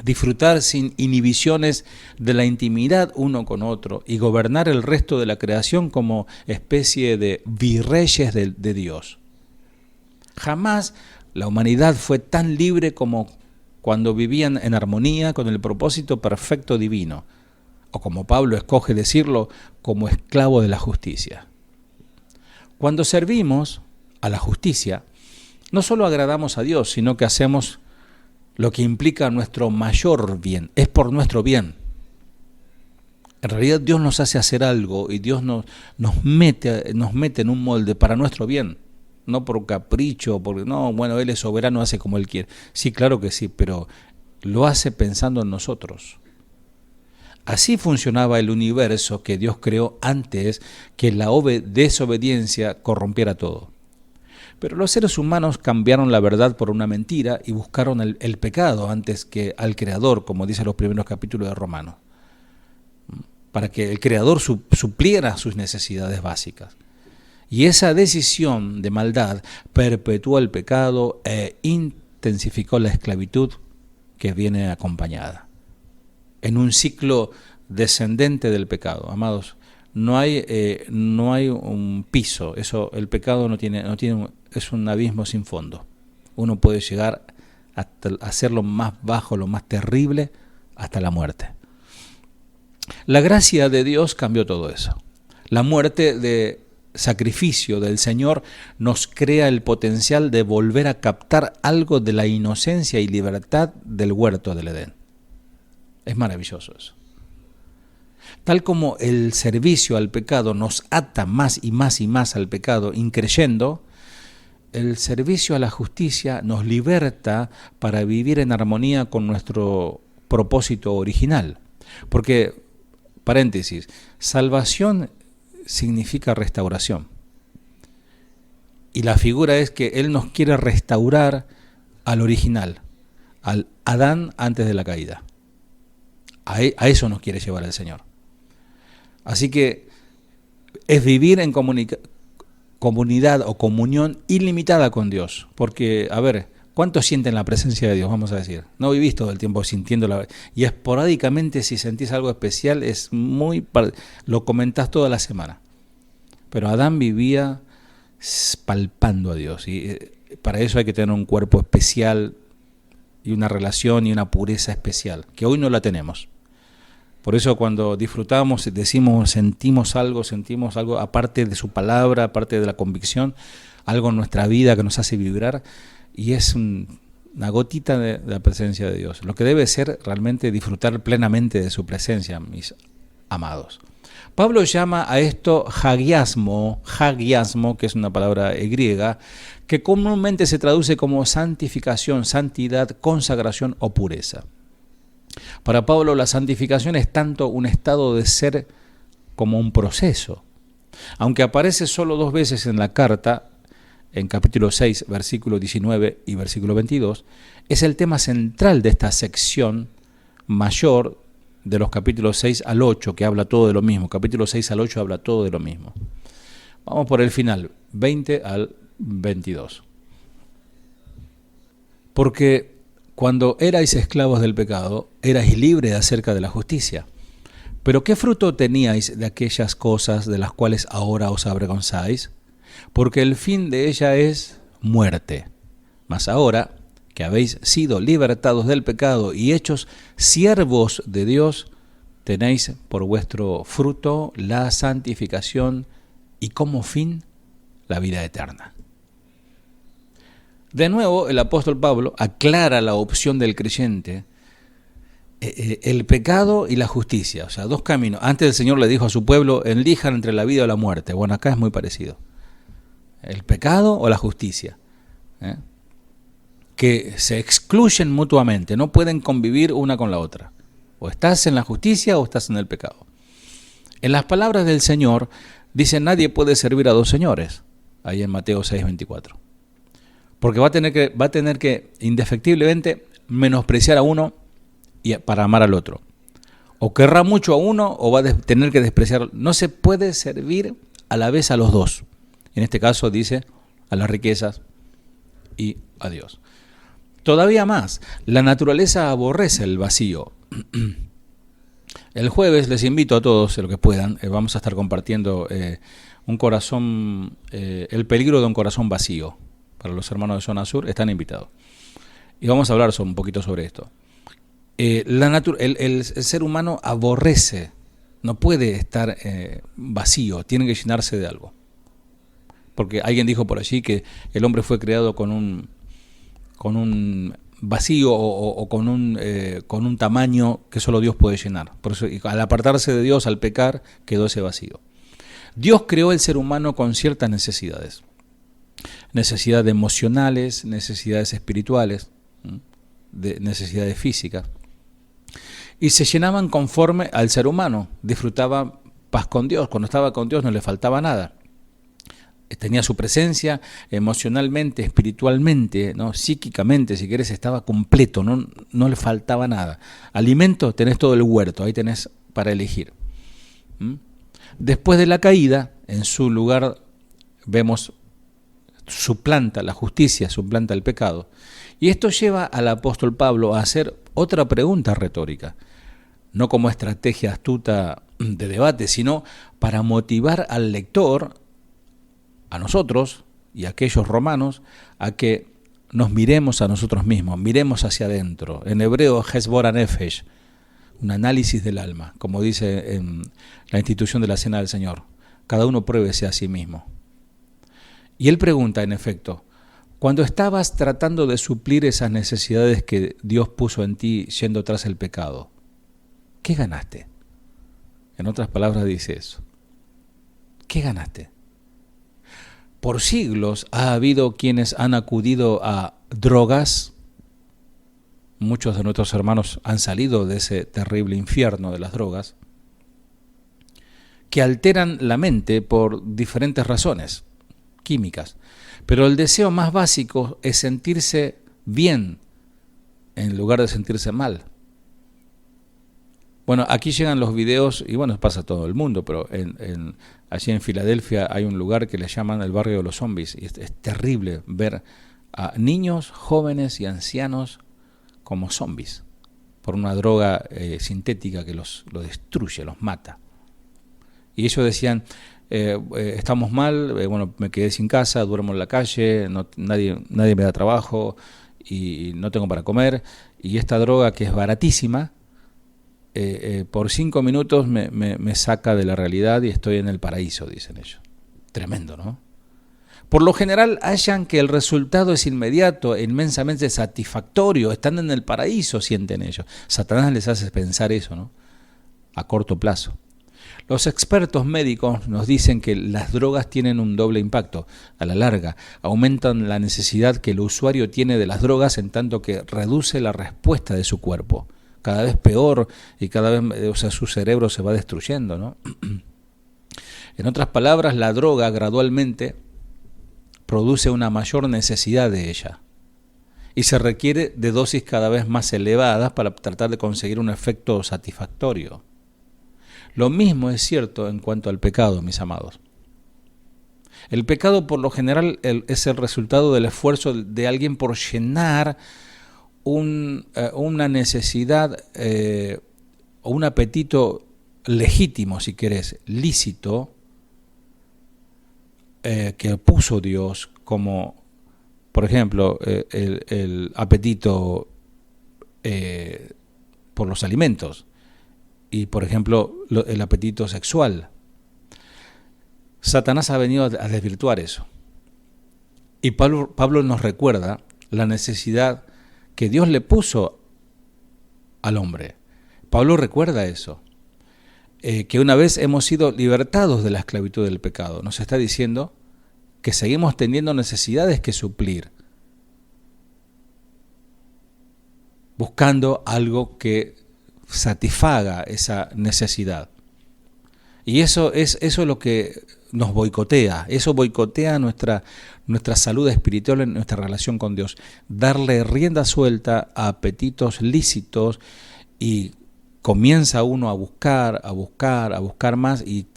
Disfrutar sin inhibiciones de la intimidad uno con otro y gobernar el resto de la creación como especie de virreyes de Dios. Jamás la humanidad fue tan libre como cuando vivían en armonía con el propósito perfecto divino, o como Pablo escoge decirlo, como esclavo de la justicia. Cuando servimos a la justicia, no solo agradamos a Dios, sino que hacemos lo que implica nuestro mayor bien, es por nuestro bien. En realidad Dios nos hace hacer algo y Dios nos mete en un molde para nuestro bien, no por capricho, porque no, bueno, Él es soberano, hace como Él quiere. Sí, claro que sí, pero lo hace pensando en nosotros. Así funcionaba el universo que Dios creó antes que la desobediencia corrompiera todo. Pero los seres humanos cambiaron la verdad por una mentira y buscaron el pecado antes que al Creador, como dice los primeros capítulos de Romanos, para que el Creador supliera sus necesidades básicas. Y esa decisión de maldad perpetuó el pecado e intensificó la esclavitud que viene acompañada. En un ciclo descendente del pecado, amados, no hay un piso. Eso, el pecado no tiene es un abismo sin fondo. Uno puede llegar a hacer lo más bajo, lo más terrible, hasta la muerte. La gracia de Dios cambió todo eso. La muerte de sacrificio del Señor nos crea el potencial de volver a captar algo de la inocencia y libertad del huerto del Edén. Es maravilloso eso. Tal como el servicio al pecado nos ata más y más y más al pecado, increyendo, el servicio a la justicia nos liberta para vivir en armonía con nuestro propósito original. Porque, paréntesis, salvación significa restauración. Y la figura es que Él nos quiere restaurar al original, al Adán antes de la caída. A eso nos quiere llevar el Señor. Así que es vivir en comunidad o comunión ilimitada con Dios. Porque, a ver, ¿cuánto sienten la presencia de Dios? Vamos a decir. No vivís todo el tiempo sintiéndola. Y esporádicamente, si sentís algo especial, lo comentás toda la semana. Pero Adán vivía palpando a Dios. Y para eso hay que tener un cuerpo especial y una relación y una pureza especial, que hoy no la tenemos. Por eso cuando disfrutamos, sentimos algo aparte de su palabra, aparte de la convicción, algo en nuestra vida que nos hace vibrar, y es una gotita de la presencia de Dios. Lo que debe ser realmente disfrutar plenamente de su presencia, mis amados. Pablo llama a esto hagiasmo, que es una palabra griega, que comúnmente se traduce como santificación, santidad, consagración o pureza. Para Pablo la santificación es tanto un estado de ser como un proceso. Aunque aparece solo 2 veces en la carta, en capítulo 6, versículo 19 y versículo 22, es el tema central de esta sección mayor de los capítulos 6 al 8, que habla todo de lo mismo. Capítulo 6 al 8 habla todo de lo mismo. Vamos por el final, 20 al 22. Porque cuando erais esclavos del pecado, erais libres acerca de la justicia. Pero ¿qué fruto teníais de aquellas cosas de las cuales ahora os avergonzáis? Porque el fin de ella es muerte. Mas ahora que habéis sido libertados del pecado y hechos siervos de Dios, tenéis por vuestro fruto la santificación y como fin la vida eterna. De nuevo, el apóstol Pablo aclara la opción del creyente, el pecado y la justicia, o sea, 2 caminos. Antes el Señor le dijo a su pueblo, elijan entre la vida o la muerte. Bueno, acá es muy parecido. El pecado o la justicia, que se excluyen mutuamente, no pueden convivir una con la otra. O estás en la justicia o estás en el pecado. En las palabras del Señor, dice, nadie puede servir a 2 señores, ahí en Mateo 6:24. Porque va a tener que indefectiblemente menospreciar a uno para amar al otro. O querrá mucho a uno o va a tener que despreciar. No se puede servir a la vez a los dos. En este caso dice a las riquezas y a Dios. Todavía más, la naturaleza aborrece el vacío. El jueves les invito a todos, lo que puedan, vamos a estar compartiendo un corazón, el peligro de un corazón vacío. Para los hermanos de Zona Sur están invitados. Y vamos a hablar un poquito sobre esto. El ser humano aborrece, no puede estar vacío, tiene que llenarse de algo. Porque alguien dijo por allí que el hombre fue creado con un vacío o con un tamaño que solo Dios puede llenar. Por eso, al apartarse de Dios, al pecar, quedó ese vacío. Dios creó el ser humano con ciertas necesidades. Necesidades emocionales, necesidades espirituales, necesidades físicas. Y se llenaban conforme al ser humano. Disfrutaba paz con Dios. Cuando estaba con Dios no le faltaba nada. Tenía su presencia emocionalmente, espiritualmente, ¿no? Psíquicamente, si querés, estaba completo, no le faltaba nada. Alimento, tenés todo el huerto, ahí tenés para elegir. Después de la caída, en su lugar vemos suplanta la justicia, suplanta el pecado. Y esto lleva al apóstol Pablo a hacer otra pregunta retórica, no como estrategia astuta de debate, sino para motivar al lector, a nosotros y a aquellos romanos, a que nos miremos a nosotros mismos, miremos hacia adentro. En hebreo, Hesbora Nefesh, un análisis del alma, como dice en la institución de la Cena del Señor. Cada uno pruébese a sí mismo. Y él pregunta, en efecto, cuando estabas tratando de suplir esas necesidades que Dios puso en ti yendo tras el pecado, ¿qué ganaste? En otras palabras dice eso. ¿Qué ganaste? Por siglos ha habido quienes han acudido a drogas. Muchos de nuestros hermanos han salido de ese terrible infierno de las drogas, que alteran la mente por diferentes razones químicas. Pero el deseo más básico es sentirse bien en lugar de sentirse mal. Bueno, aquí llegan los videos, y bueno, pasa a todo el mundo, pero allí en Filadelfia hay un lugar que le llaman el barrio de los zombies, y es terrible ver a niños, jóvenes y ancianos como zombies, por una droga sintética que los destruye, los mata. Y ellos decían, estamos mal, bueno, me quedé sin casa, duermo en la calle, nadie me da trabajo y no tengo para comer, y esta droga que es baratísima, por 5 minutos me saca de la realidad y estoy en el paraíso, dicen ellos. Tremendo, ¿no? Por lo general hallan que el resultado es inmediato, inmensamente satisfactorio, están en el paraíso, sienten ellos. Satanás les hace pensar eso, ¿no? A corto plazo. Los expertos médicos nos dicen que las drogas tienen un doble impacto. A la larga, aumentan la necesidad que el usuario tiene de las drogas en tanto que reduce la respuesta de su cuerpo. Cada vez peor y cada vez, su cerebro se va destruyendo, ¿no? En otras palabras, la droga gradualmente produce una mayor necesidad de ella y se requiere de dosis cada vez más elevadas para tratar de conseguir un efecto satisfactorio. Lo mismo es cierto en cuanto al pecado, mis amados. El pecado, por lo general, es el resultado del esfuerzo de alguien por llenar una necesidad o un apetito legítimo, si querés, lícito, que puso Dios, como por ejemplo el apetito por los alimentos y por ejemplo el apetito sexual. Satanás ha venido a desvirtuar eso. Y Pablo nos recuerda la necesidad que Dios le puso al hombre. Pablo recuerda eso, que una vez hemos sido libertados de la esclavitud del pecado. Nos está diciendo que seguimos teniendo necesidades que suplir, buscando algo que satisfaga esa necesidad. Y eso es lo que nos boicotea, eso boicotea nuestra salud espiritual en nuestra relación con Dios. Darle rienda suelta a apetitos lícitos y comienza uno a buscar, a buscar, a buscar más y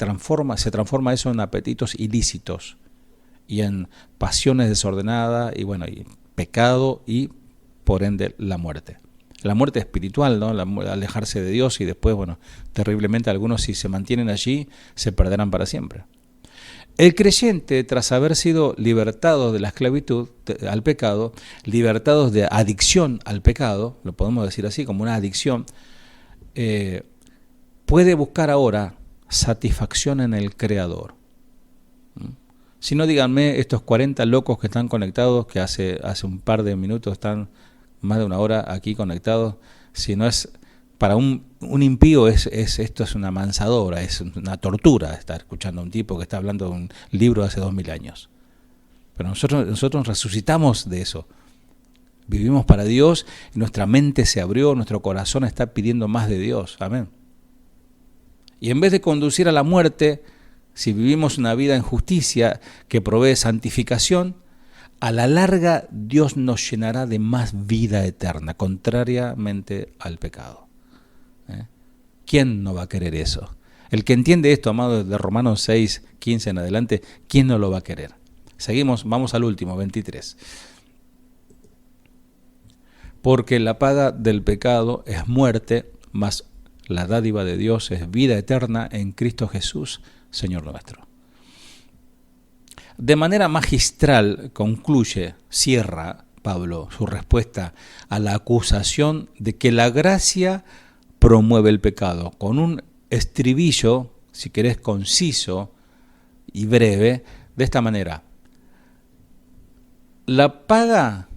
se transforma eso en apetitos ilícitos y en pasiones desordenadas y bueno, y pecado y por ende la muerte. La muerte espiritual, ¿no? Alejarse de Dios y después, bueno, terriblemente algunos si se mantienen allí se perderán para siempre. El creyente, tras haber sido libertados de la esclavitud al pecado, libertados de adicción al pecado, lo podemos decir así, como una adicción, puede buscar ahora satisfacción en el Creador. Si no, díganme, estos 40 locos que están conectados, que hace un par de minutos están más de una hora aquí conectados, si no es para un impío esto es una mansadora, es una tortura estar escuchando a un tipo que está hablando de un libro de hace 2000 años. Pero nosotros resucitamos de eso. Vivimos para Dios, y nuestra mente se abrió, nuestro corazón está pidiendo más de Dios. Amén. Y en vez de conducir a la muerte, si vivimos una vida en justicia que provee santificación, a la larga Dios nos llenará de más vida eterna, contrariamente al pecado. ¿Quién no va a querer eso? El que entiende esto, amado, de Romanos 6, 15 en adelante, ¿quién no lo va a querer? Seguimos, vamos al último, 23. Porque la paga del pecado es muerte, mas la dádiva de Dios es vida eterna en Cristo Jesús, Señor nuestro. De manera magistral cierra Pablo su respuesta a la acusación de que la gracia promueve el pecado, con un estribillo, si querés, conciso y breve, de esta manera. La paga,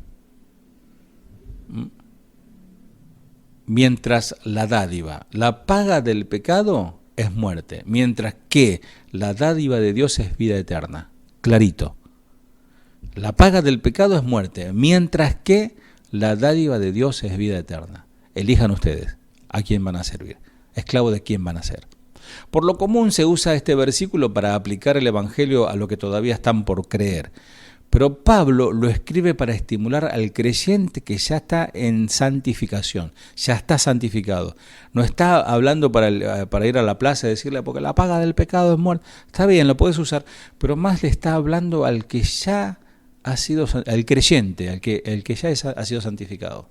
mientras la paga del pecado es muerte, mientras que la dádiva de Dios es vida eterna. Clarito. La paga del pecado es muerte, mientras que la dádiva de Dios es vida eterna. Elijan ustedes a quién van a servir, esclavo de quién van a ser. Por lo común se usa este versículo para aplicar el Evangelio a lo que todavía están por creer. Pero Pablo lo escribe para estimular al creyente que ya está en santificación, ya está santificado. No está hablando para ir a la plaza y decirle, porque la paga del pecado es muerte. Está bien, lo puedes usar, pero más le está hablando al que ya ha sido, al creyente, el que ya ha sido santificado.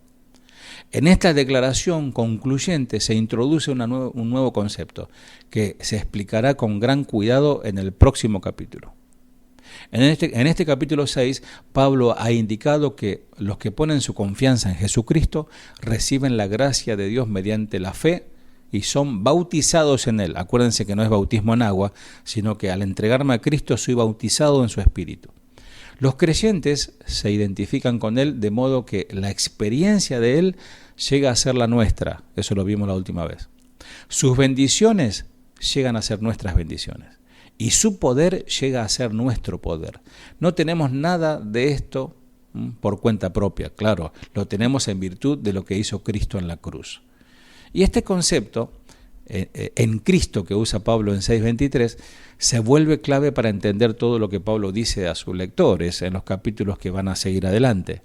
En esta declaración concluyente se introduce un nuevo concepto que se explicará con gran cuidado en el próximo capítulo. En este capítulo 6, Pablo ha indicado que los que ponen su confianza en Jesucristo reciben la gracia de Dios mediante la fe y son bautizados en Él. Acuérdense que no es bautismo en agua, sino que al entregarme a Cristo soy bautizado en su Espíritu. Los creyentes se identifican con Él de modo que la experiencia de Él llega a ser la nuestra. Eso lo vimos la última vez. Sus bendiciones llegan a ser nuestras bendiciones. Y su poder llega a ser nuestro poder. No tenemos nada de esto por cuenta propia, claro, lo tenemos en virtud de lo que hizo Cristo en la cruz. Y este concepto, en Cristo, que usa Pablo en 6:23, se vuelve clave para entender todo lo que Pablo dice a sus lectores en los capítulos que van a seguir adelante.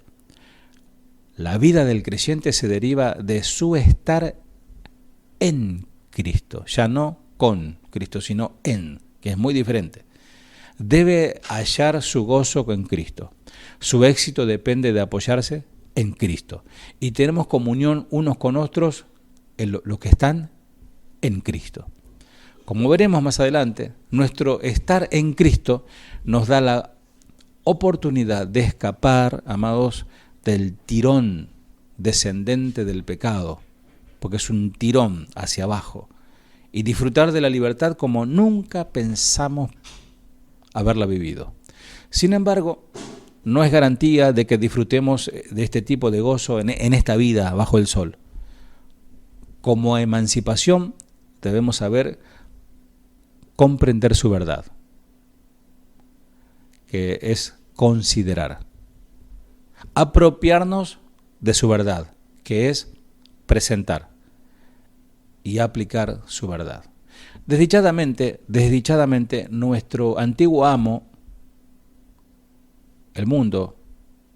La vida del creyente se deriva de su estar en Cristo, ya no con Cristo, sino en, que es muy diferente. Debe hallar su gozo en Cristo. Su éxito depende de apoyarse en Cristo. Y tenemos comunión unos con otros en los que están en Cristo. Como veremos más adelante, nuestro estar en Cristo nos da la oportunidad de escapar, amados, del tirón descendente del pecado, porque es un tirón hacia abajo, y disfrutar de la libertad como nunca pensamos haberla vivido. Sin embargo, no es garantía de que disfrutemos de este tipo de gozo en esta vida bajo el sol. Como emancipación debemos saber comprender su verdad, que es considerar, apropiarnos de su verdad, que es presentar y aplicar su verdad. Desdichadamente, nuestro antiguo amo, el mundo,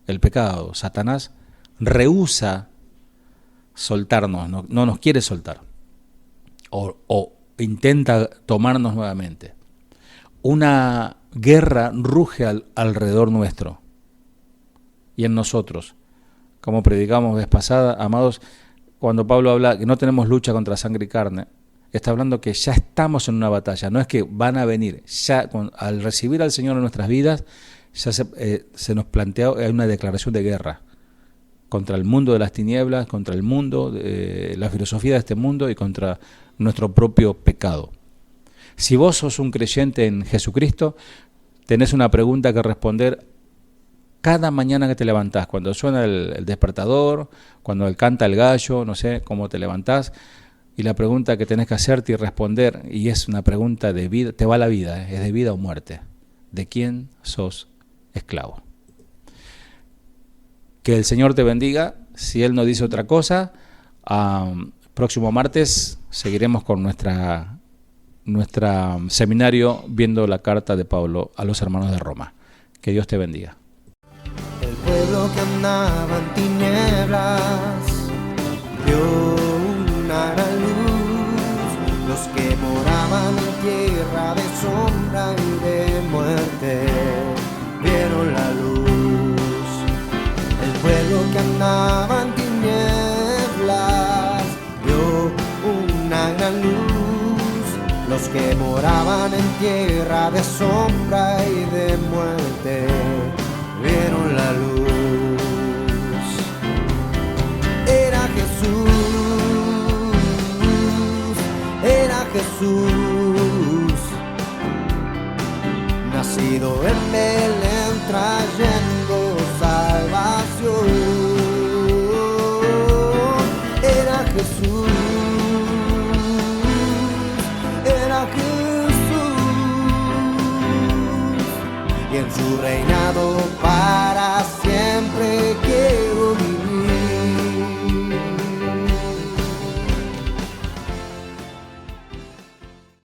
el pecado, Satanás, rehúsa soltarnos, no nos quiere soltar. o intenta tomarnos nuevamente. Una guerra ruge alrededor nuestro y en nosotros. Como predicamos vez pasada, amados, cuando Pablo habla que no tenemos lucha contra sangre y carne, está hablando que ya estamos en una batalla, no es que van a venir, ya al recibir al Señor en nuestras vidas, ya se nos plantea una declaración de guerra contra el mundo de las tinieblas, contra el mundo, la filosofía de este mundo y contra nuestro propio pecado. Si vos sos un creyente en Jesucristo, tenés una pregunta que responder cada mañana que te levantás, cuando suena el despertador, cuando canta el gallo, no sé cómo te levantás, y la pregunta que tenés que hacerte y responder, y es una pregunta de vida, te va la vida, es de vida o muerte. ¿De quién sos esclavo? Que el Señor te bendiga. Si Él no dice otra cosa, próximo martes seguiremos con nuestra seminario viendo la carta de Pablo a los hermanos de Roma. Que Dios te bendiga. El pueblo que andaba en tinieblas vio una gran luz. Los que moraban en tierra de sombra y de muerte vieron la luz. El pueblo que andaba en tinieblas vio una gran luz. Los que moraban en tierra de sombra y de muerte vieron la luz. Era Jesús, nacido en Belén trayendo salvación. Era Jesús, y en su reinado para